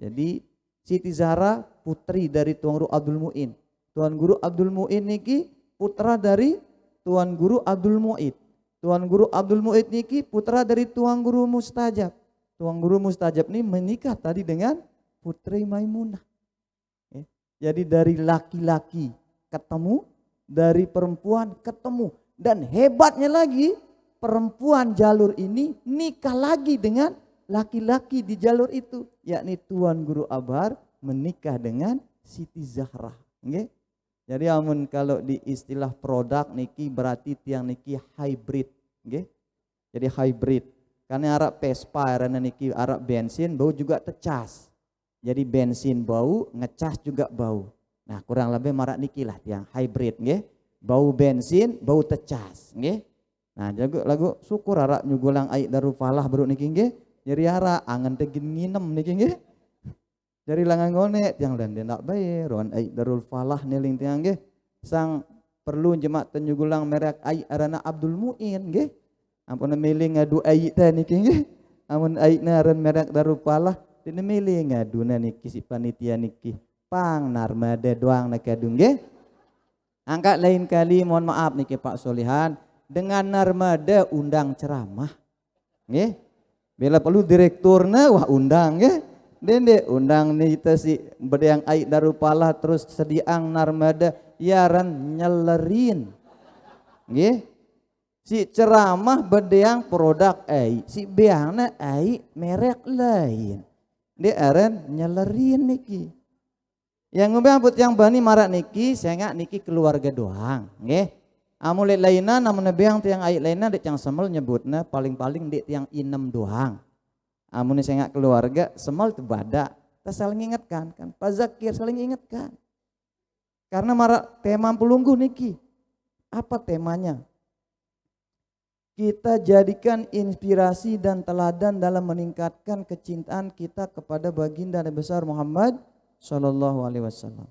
Jadi Siti Zahra putri dari Tuan Guru Abdul Mu'in. Tuan Guru Abdul Mu'in niki putra dari Tuan Guru Abdul Mu'id. Tuan Guru Abdul Mu'id niki putra dari Tuan Guru Mustajab. Tuan Guru Mustajab ini menikah tadi dengan Putri Maimunah. Jadi dari laki-laki ketemu, dari perempuan ketemu. Dan hebatnya lagi perempuan jalur ini nikah lagi dengan laki-laki di jalur itu. Yakni Tuan Guru Abhar menikah dengan Siti Zahra. Jadi amun kalau di istilah produk niki berarti tiang niki hybrid. Jadi hybrid. Karena Arab Vespa, karena niki Arab bensin bau juga tecas. Jadi bensin bau, ngecas juga bau. Nah, kurang lebih marak niki lah tiang hybrid nggih. Bau bensin, bau tecas nggih. Nah, jago lagu syukur arak nyugulang aik Darul Falah baru niki nggih. Jadi arak angen tegin nginem niki nggih. Jadi langan ngone tiang dan dendak bae ron aik Darul Falah neling tiang nggih. Sang perlu jemaat nyugulang merek aik arana Abdul Muin nggih. Ampun meling ngadu aik teh niki nggih. Amun aik naran merek Darul Falah dene meling ngaduna niki si panitia niki. Pang narmada doang nak kadung nggih. Angkat lain kali mohon maaf niki Pak Solihan dengan narmada undang ceramah. Nggih. Bila perlu direkturna wah undang nggih. Dende undang nih kita si bedang aik Darul Falah terus sediang narmada yaran nyelerin. Nggih. Si ceramah bedang produk aik, si beangna aik merek lain. Dia aran nyelerin niki. Yang ngubah yang bani marak niki, saya nggak niki keluarga doang, nggih. Amulit lainnya, namun nebiang tiang aik lainnya, dek yang semel nyebutnya paling-paling dek yang inem doang. Amun saya nggak keluarga, semel itu bada, kita saling ingatkan kan, Pak Zakir saling ingatkan. Karena marak tema pelunggu niki, apa temanya? Kita jadikan inspirasi dan teladan dalam meningkatkan kecintaan kita kepada baginda Nabi besar Muhammad Sallallahu Alaihi Wasallam.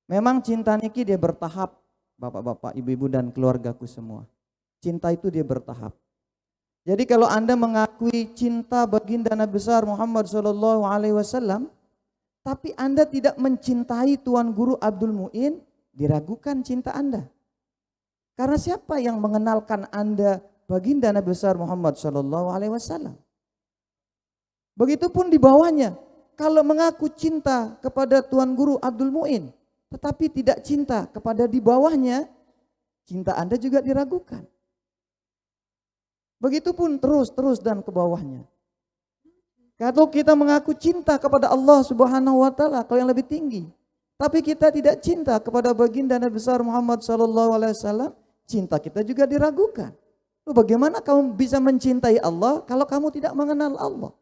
Memang cinta niki dia bertahap, bapak-bapak, ibu-ibu dan keluargaku semua. Cinta itu dia bertahap. Jadi kalau Anda mengakui cinta baginda Nabi besar Muhammad Sallallahu Alaihi Wasallam, tapi Anda tidak mencintai Tuan Guru Abdul Muin, diragukan cinta Anda. Karena siapa yang mengenalkan Anda baginda Nabi besar Muhammad Sallallahu Alaihi Wasallam? Begitupun di bawahnya. Kalau mengaku cinta kepada Tuan Guru Abdul Muin, tetapi tidak cinta kepada di bawahnya, cinta Anda juga diragukan. Begitupun terus dan ke bawahnya. Kalau kita mengaku cinta kepada Allah Subhanahu wa taala, kalau yang lebih tinggi, tapi kita tidak cinta kepada baginda Nabi besar Muhammad sallallahu alaihi wasallam, cinta kita juga diragukan. Bagaimana kamu bisa mencintai Allah kalau kamu tidak mengenal Allah?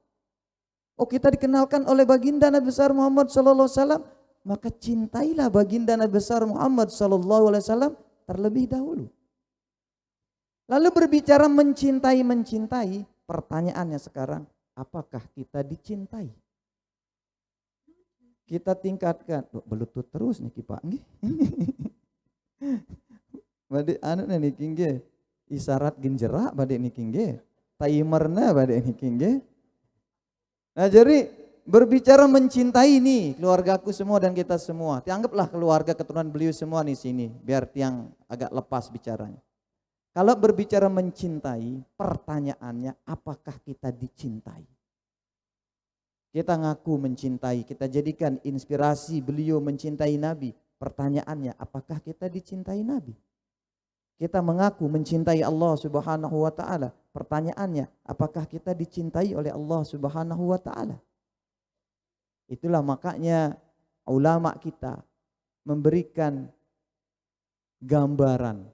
Oh, kita dikenalkan oleh baginda Nabi besar Muhammad sallallahu alaihi wasallam, maka cintailah baginda Nabi besar Muhammad sallallahu alaihi wasallam terlebih dahulu. Lalu berbicara mencintai, pertanyaannya sekarang, apakah kita dicintai? Kita tingkatkan, belutut terus nih Pak nggih. Bade anu niki nggih, isyarat genjerak bade niki nggih, timerna bade niki nggih. Nah, jadi berbicara mencintai nih keluargaku semua dan kita semua. Anggaplah keluarga keturunan beliau semua di sini biar tiang agak lepas bicaranya. Kalau berbicara mencintai, pertanyaannya apakah kita dicintai? Kita ngaku mencintai, kita jadikan inspirasi beliau mencintai Nabi. Pertanyaannya apakah kita dicintai Nabi? Kita mengaku mencintai Allah Subhanahu wa taala. Pertanyaannya, apakah kita dicintai oleh Allah Subhanahu wa taala? Itulah makanya ulama kita memberikan gambaran,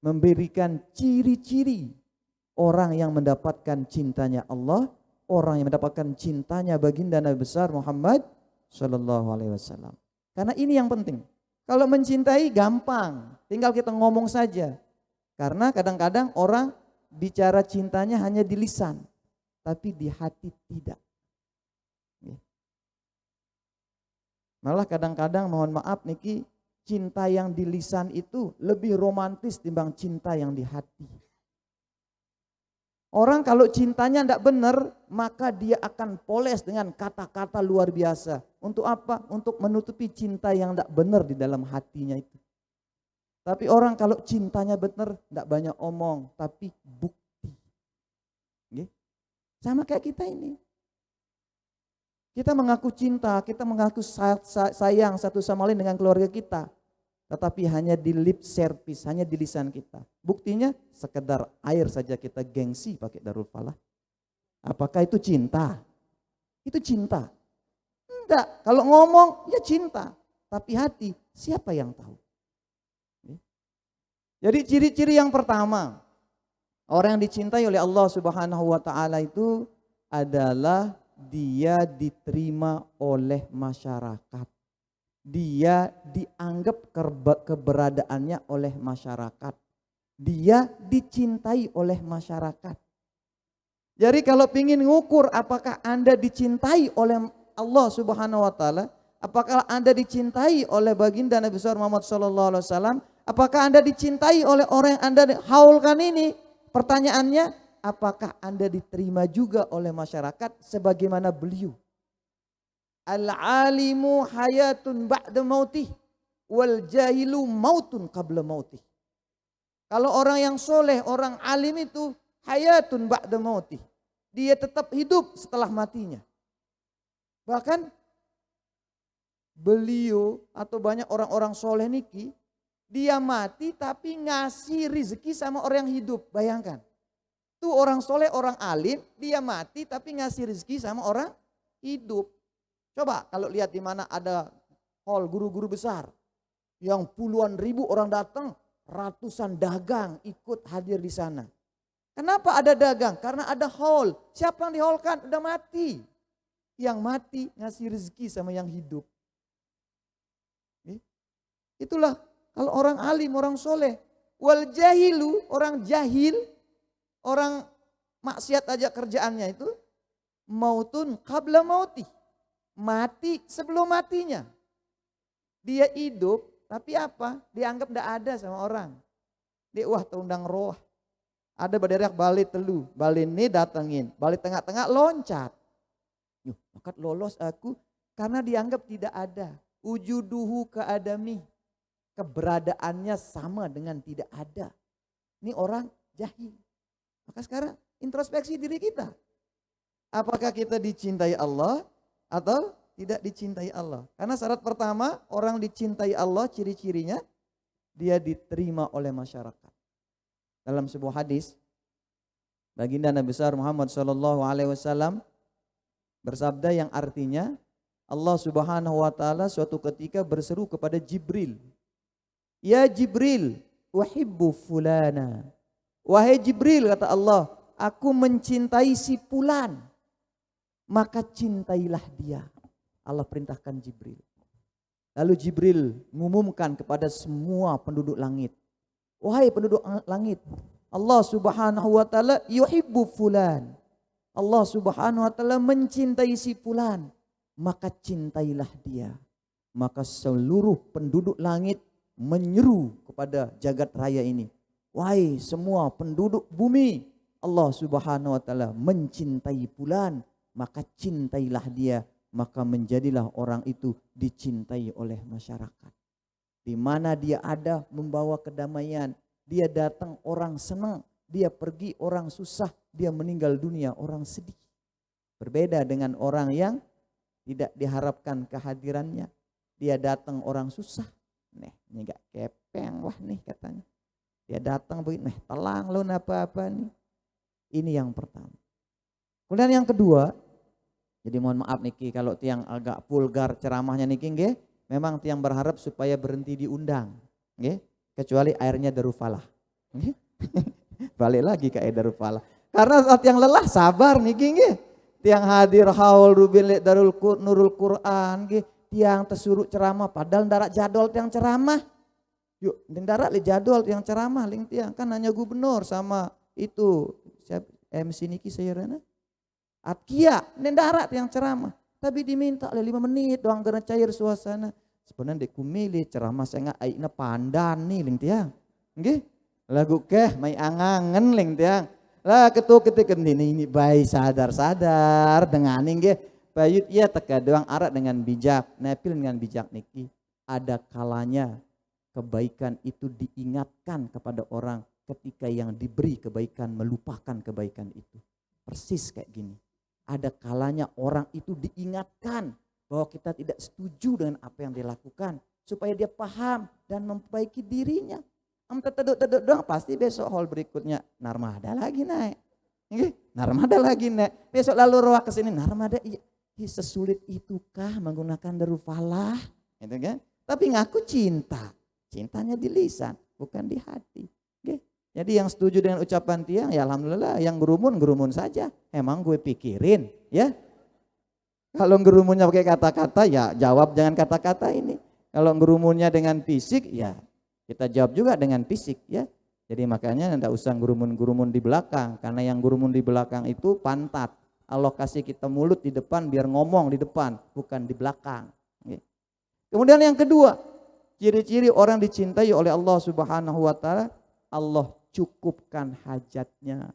memberikan ciri-ciri orang yang mendapatkan cintanya Allah, orang yang mendapatkan cintanya baginda Nabi besar Muhammad sallallahu alaihi wasallam. Karena ini yang penting. Kalau mencintai gampang, tinggal kita ngomong saja. Karena kadang-kadang orang bicara cintanya hanya di lisan, tapi di hati tidak. Malah kadang-kadang mohon maaf niki, cinta yang di lisan itu lebih romantis timbang cinta yang di hati. Orang kalau cintanya tidak benar, maka dia akan poles dengan kata-kata luar biasa. Untuk apa? Untuk menutupi cinta yang tidak benar di dalam hatinya itu. Tapi orang kalau cintanya benar, tidak banyak omong, tapi bukti. Sama kayak kita ini. Kita mengaku cinta, kita mengaku sayang satu sama lain dengan keluarga kita. Tetapi hanya di lip service, hanya di lisan kita. Buktinya sekedar air saja kita gengsi pakai Darul Falah. Apakah itu cinta? Itu cinta. Enggak, kalau ngomong ya cinta. Tapi hati siapa yang tahu? Jadi ciri-ciri yang pertama, orang yang dicintai oleh Allah Subhanahu wa taala itu adalah dia diterima oleh masyarakat. dia dianggap keberadaannya oleh masyarakat. Dia dicintai oleh masyarakat. Jadi kalau ingin ngukur apakah Anda dicintai oleh Allah Subhanahu wa taala, apakah Anda dicintai oleh baginda Nabi besar Muhammad sallallahu alaihi wasallam, apakah Anda dicintai oleh orang yang Anda haulkan ini? Pertanyaannya, apakah Anda diterima juga oleh masyarakat sebagaimana beliau? Al-alimu hayatun ba'da mautih wal jahilu mautun qabla mautih. Kalau orang yang soleh, orang alim itu hayatun ba'da mautih. Dia tetap hidup setelah matinya. Bahkan beliau atau banyak orang-orang soleh niki, dia mati tapi ngasih rezeki sama orang yang hidup. Bayangkan. Tuh orang soleh, orang alim, dia mati tapi ngasih rezeki sama orang hidup. Coba kalau lihat di mana ada hall guru-guru besar. Yang puluhan ribu orang datang, ratusan dagang ikut hadir di sana. Kenapa ada dagang? Karena ada hall. Siapa yang di-hallkan? Udah mati. Yang mati ngasih rezeki sama yang hidup. Itulah kalau orang alim, orang soleh. Wal jahilu, orang jahil, orang maksiat aja kerjaannya itu. Mautun qabla mauti. Mati sebelum matinya. Dia hidup, tapi apa? Dianggap tidak ada sama orang. Dia wah undang roh. Ada badarak balik telu, balik ini datengin, balik tengah-tengah loncat. Yuh, maka lolos aku karena dianggap tidak ada. Wujuduhu keadami, keberadaannya sama dengan tidak ada. Ini orang jahil. Maka sekarang introspeksi diri kita. Apakah kita dicintai Allah atau tidak dicintai Allah? Karena syarat pertama orang dicintai Allah ciri-cirinya dia diterima oleh masyarakat. Dalam sebuah hadis, baginda Nabi besar Muhammad sallallahu alaihi wasallam bersabda yang artinya Allah Subhanahu wa taala suatu ketika berseru kepada Jibril. Ya Jibril, uhibbu fulana. Wahai Jibril, kata Allah, aku mencintai si fulan. Maka cintailah dia. Allah perintahkan Jibril. Lalu Jibril mengumumkan kepada semua penduduk langit. Wahai penduduk langit, Allah Subhanahu wa taala yuhibbu fulan. Allah Subhanahu wa taala mencintai si fulan, maka cintailah dia. Maka seluruh penduduk langit menyeru kepada jagat raya ini. Wahai semua penduduk bumi, Allah Subhanahu wa taala mencintai fulan, maka cintailah dia, maka menjadilah orang itu dicintai oleh masyarakat. Di mana dia ada membawa kedamaian, dia datang orang senang, dia pergi orang susah, dia meninggal dunia orang sedih. Berbeda dengan orang yang tidak diharapkan kehadirannya, dia datang orang susah, ini gak kepeng wah nih katanya. Dia datang begini, telang lo apa-apa nih. Ini yang pertama. Kemudian yang kedua, jadi mohon maaf niki kalau tiang agak vulgar ceramahnya niki nggih. Memang tiang berharap supaya berhenti diundang, nggih. Kecuali airnya Darufalah. Nggih. Balik lagi ke air Darufalah. Karena saat yang lelah sabar niki nggih. Tiang hadir haul rubil nurul Quran nggih. Tiang tersuruh ceramah padahal ndarak jadwal tiang ceramah. Yuk, ndarak li jadwal tiang ceramah ling tiang kan hanya gubernur sama itu siapa MC niki sayurana. Atkia ndarak tiang ceramah. Tapi diminta oleh 5 menit doang karena cair suasana. Sebenarnya dek kumilih ceramah saya nggak aina pandan nih ling tiang. Nggih. Lagu keh mai angangen ling tiang. Lah ketika ini bayi sadar-sadar dengan nggih. Bayut ia teka doang arak dengan bijak, nepil dengan bijak niki. Ada kalanya kebaikan itu diingatkan kepada orang ketika yang diberi kebaikan melupakan kebaikan itu. Persis kayak gini. Ada kalanya orang itu diingatkan bahwa kita tidak setuju dengan apa yang dilakukan supaya dia paham dan memperbaiki dirinya. Teduk-teduk doang pasti besok hall berikutnya narmada lagi naik. Narmada lagi naik. Besok lalu roh ke sini narmada iya. Sesulit itukah menggunakan Darufalah? Gitu kan? Tapi ngaku cinta. Cintanya di lisan, bukan di hati. Jadi yang setuju dengan ucapan tiang, ya alhamdulillah. Yang gerumun saja. Emang gue pikirin, ya. Kalau gerumunnya pakai kata-kata, ya jawab jangan kata-kata ini. Kalau ngerumunnya dengan fisik, ya kita jawab juga dengan fisik ya. Jadi makanya tidak usah gurumun-gurumun di belakang, karena yang gurumun di belakang itu pantat. Allah kasih kita mulut di depan biar ngomong di depan, bukan di belakang. Kemudian yang kedua, ciri-ciri orang dicintai oleh Allah Subhanahu wa taala, Allah cukupkan hajatnya.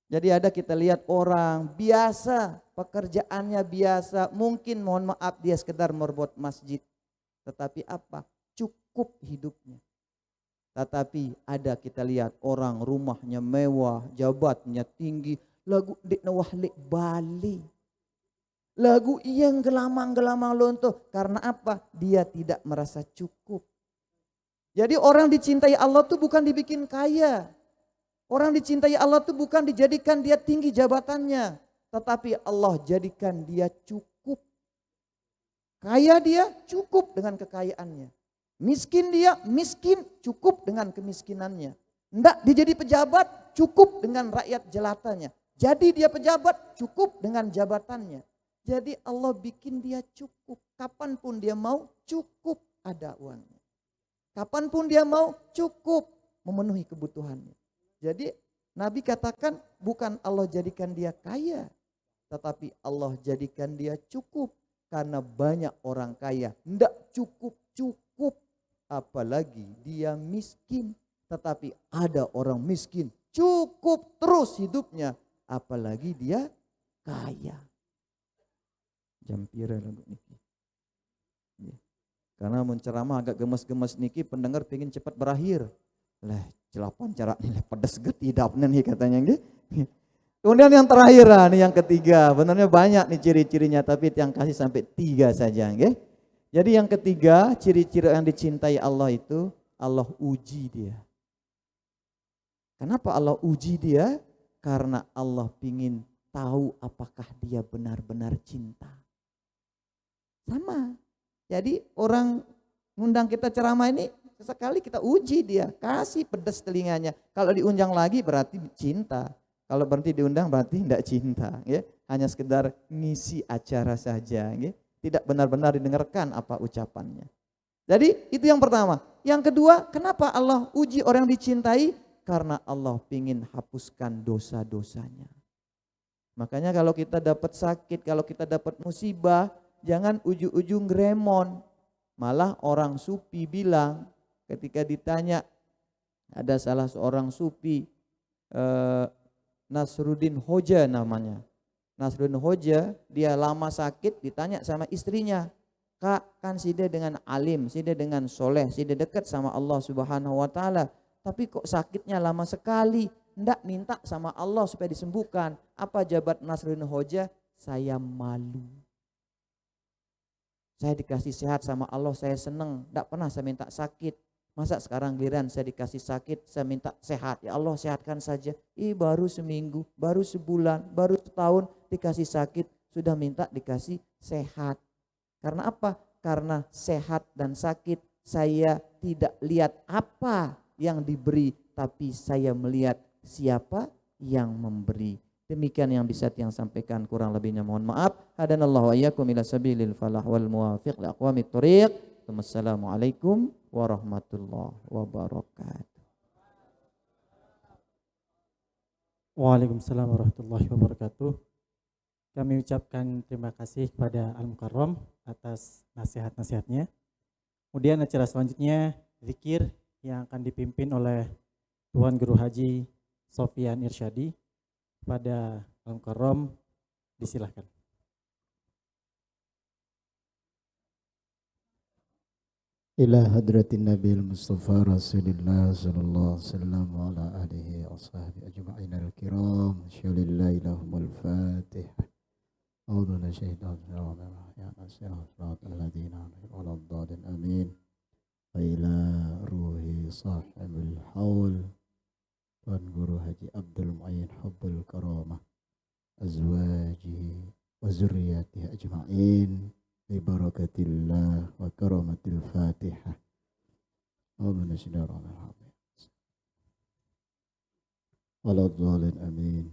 Jadi ada kita lihat orang biasa, pekerjaannya biasa, mungkin mohon maaf dia sekedar merbot masjid. Tetapi apa? Cukup hidupnya. Tetapi ada kita lihat orang rumahnya mewah, jabatnya tinggi, lagu dek nawah lek Bali. Lagu yang gelamang-gelamang lontoh. Karena apa? Dia tidak merasa cukup. Jadi orang dicintai Allah tuh bukan dibikin kaya. Orang dicintai Allah tuh bukan dijadikan dia tinggi jabatannya. Tetapi Allah jadikan dia cukup. Kaya dia cukup dengan kekayaannya. Miskin dia, miskin cukup dengan kemiskinannya. Enggak, dia jadi pejabat cukup dengan rakyat jelatanya. Jadi dia pejabat cukup dengan jabatannya. Jadi Allah bikin dia cukup. Kapanpun dia mau cukup ada uangnya. Kapanpun dia mau cukup memenuhi kebutuhannya. Jadi Nabi katakan bukan Allah jadikan dia kaya. Tetapi Allah jadikan dia cukup. Karena banyak orang kaya enggak cukup-cukup. Apalagi dia miskin. Tetapi ada orang miskin cukup terus hidupnya. Apalagi dia kaya. Jam pira lagu niki. Karena menceramah agak gemes-gemes niki, pendengar pengen cepat berakhir. Lah, celapan cara nilai pedes geti dapnen nih katanya nggih. Kemudian yang terakhir nih yang ketiga, benernya banyak nih ciri-cirinya tapi yang kasih sampai 3 saja nggih. Jadi yang ketiga, ciri-ciri yang dicintai Allah itu Allah uji dia. Kenapa Allah uji dia? Karena Allah ingin tahu apakah dia benar-benar cinta. Sama. Jadi orang ngundang kita ceramah ini sekali kita uji dia, kasih pedas telinganya. Kalau diundang lagi berarti cinta. Kalau berhenti diundang berarti tidak cinta. Ya. Hanya sekedar ngisi acara saja. Ya. Tidak benar-benar didengarkan apa ucapannya. Jadi itu yang pertama. Yang kedua, kenapa Allah uji orang dicintai? Karena Allah ingin hapuskan dosa-dosanya. Makanya kalau kita dapat sakit, kalau kita dapat musibah, jangan ujung-ujung gremon. Malah orang sufi bilang ketika ditanya, ada salah seorang sufi, Nasruddin Hoja namanya. Nasruddin Hoja, dia lama sakit, ditanya sama istrinya, Kak, kan sida dengan alim, sida dengan soleh, sida dekat sama Allah Subhanahu wa taala, tapi kok sakitnya lama sekali, ndak minta sama Allah supaya disembuhkan. Apa jawaban Nasruddin Hoja? Saya malu. Saya dikasih sehat sama Allah, saya senang, ndak pernah saya minta sakit. Masa sekarang giliran saya dikasih sakit, saya minta sehat. Ya Allah sehatkan saja. Baru seminggu, baru sebulan, baru setahun dikasih sakit, sudah minta dikasih sehat. Karena apa? Karena sehat dan sakit saya tidak lihat apa yang diberi, tapi saya melihat siapa yang memberi. Demikian yang bisa yang sampaikan, kurang lebihnya mohon maaf. Hadanallahu wa iyyakum ila sabilil falah wal muwafiq li aqwamit thoriq. Wassalamualaikum warahmatullahi wabarakatuh. Waalaikumsalam warahmatullahi wabarakatuh. Kami ucapkan terima kasih kepada Al-Mukarram atas nasihat-nasihatnya. Kemudian acara selanjutnya zikir yang akan dipimpin oleh Tuan Guru Haji Sofyan Irsyadi. Pada Al-Mukarram disilahkan. Ila hadratin Nabi Mustafa Rasulullah sallallahu alaihi wasallam wa ala alihi wa sahbihi ajma'in al-kiram. Syalillah ilahumul Fatihah. A'udzu billahi minasyaitonir rajim. Ya siratal ladzina an'amta 'alaihim amin. Wa ila ruhi sahibul haul Tuan Guru Haji Abdul Mu'in Hubbul Karamah azwajihi wa zurriyatihi ajma'in. Ibarakatillah wa karamatil Fatihah. Amin. Waladhdallin amin.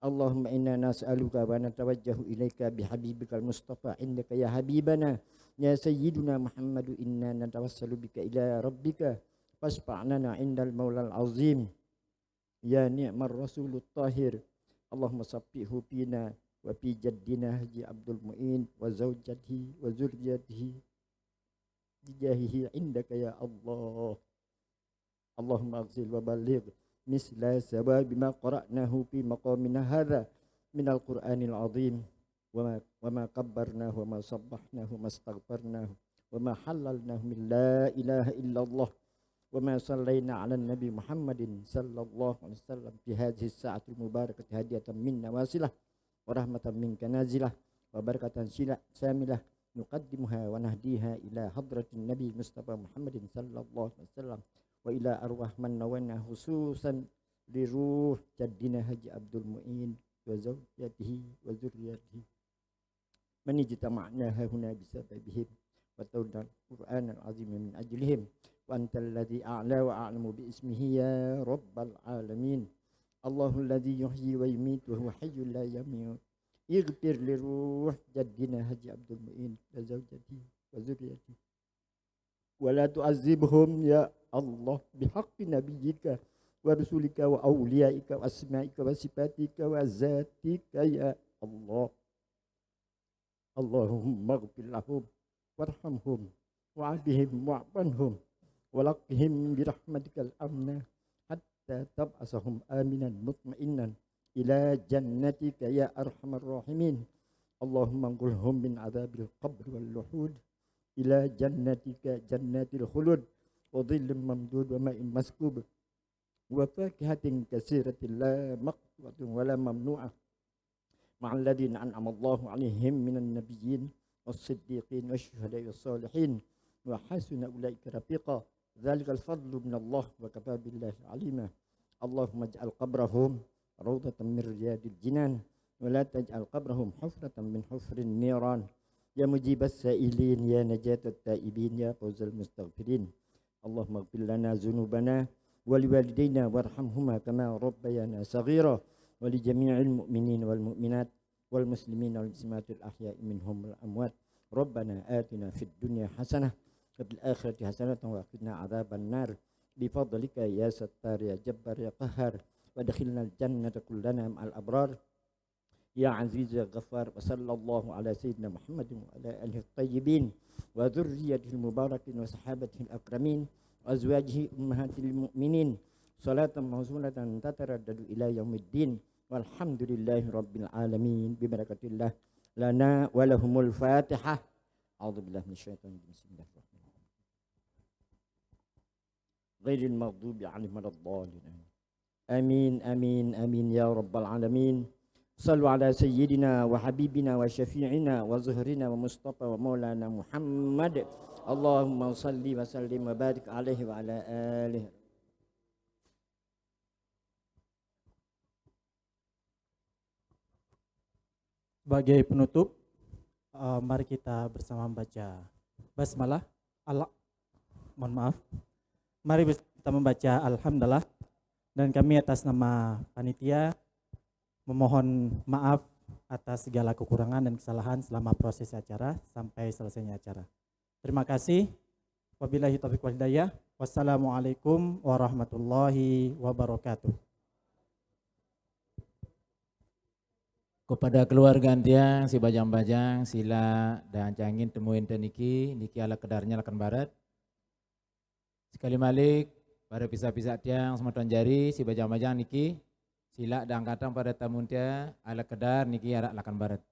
اللهم إنا نسألك ونتوجه إليك بحبيبك المصطفى إنك يا حبيبنا يا سيدنا محمد إنا نتوسل بك إلى ربك فاشفع لنا عند المولى العظيم يا نعم الرسول الطاهر اللهم صفيه فينا وفي جدنا حجي عبد المعين وزوجته وذريته بجاهه عندك يا الله اللهم اغفر وبلغ مثل ثواب ما قرأناه في مقامنا هذا من القرآن العظيم وما كبرناه وما صبحناه وما استغفرناه وما حللناه من لا إله إلا الله وما صلينا على النبي محمد صلى الله عليه وسلم في هذه الساعة المباركة هدية منا واصلة ورحمة منك نازلة وبركة شاملة نقدمها ونهديها إلى حضرة النبي المصطفى محمد صلى الله عليه وسلم وإلى أرواح من نوينا خصوصا لروح جدنا حجي عبد المعين وزوجته وذريته من اجتمعنا هنا بسببهم وتولى القرآن العظيم من أجلهم وأنت الذي أعلى وأعلم باسمه يا رب العالمين الله الذي يحيي ويميت وهو حي لا يموت اغفر لروح جدنا حجي عبد المعين وزوجته وذريته ولا تعذبهم يا الله بحق نبيك ورسولك وأوليائك وأسمائك وصفاتك وذاتك يا الله اللهم اغفر لهم وارحمهم وعافهم واعف عنهم ولقهم برحمتك الأمن حتى تبعثهم آمنا مطمئنا إلى جنتك يا أرحم الراحمين اللهم انقلهم من عذاب القبر واللحود إلى جنتك جنات الخلود وظل ممدود وماء مسكوب وفاكهة كثيرة لا مقطوعة ولا ممنوعة مع الذين أنعم الله عليهم من النبيين والصديقين والشهداء والصالحين وحسن أولئك رفيقا ذلك الفضل من الله وكفى بالله عليما اللهم اجعل قبرهم روضة من رياض الجنان ولا تجعل قبرهم حفرة من حفر النيران يا مجيب السائلين يا نجاة التائبين يا فوز المستغفرين اللهم اغفر لنا ذنوبنا ولوالدينا وارحمهما كما ربيانا صغيرا ولجميع المؤمنين والمؤمنات والمسلمين والمسلمات الأحياء منهم والأموات ربنا آتنا في الدنيا حسنة وفي الآخرة حسنة وقنا عذاب النار بفضلك يا ستار يا جبار يا قهار وادخلنا الجنة كلنا مع الأبرار يا عزيز يا غفار وصلى الله على سيدنا محمد وعلى آله الطيبين وذريته المباركين وصحابته الأكرمين وأزواجه أمهات المؤمنين صلاة موصولة تتردد إلى يوم الدين والحمد لله رب العالمين ببركة الله لنا ولهم الفاتحة أعوذ بالله من الشيطان الرجيم بسم الله الرحمن الرحيم غير المغضوب عليهم ولا الضالين آمين آمين آمين يا رب العالمين صلوا على سيدنا وحبيبنا وشفيعنا وزهرنا ومصطفى ومولانا محمد اللهم صل وسلم وبارك عليه وعلى آله. Sebagai penutup, mari kita bersama membaca basmalah. Mohon maaf. Mari kita membaca alhamdulillah dan kami atas nama panitia memohon maaf atas segala kekurangan dan kesalahan selama proses acara sampai selesainya acara. Terima kasih. Wabillahi taufiq wal hidayah. Wassalamualaikum warahmatullahi wabarakatuh. Kepada keluarga antia si bajang-bajang sila dan cangin temuin teniki niki ala kedarnya lakan barat. Sekali malik pada pisah-pisah tiang sematan jari si bajang-bajang niki sila dan angkatan pada tamun tia ala kedar niki arak lakan barat.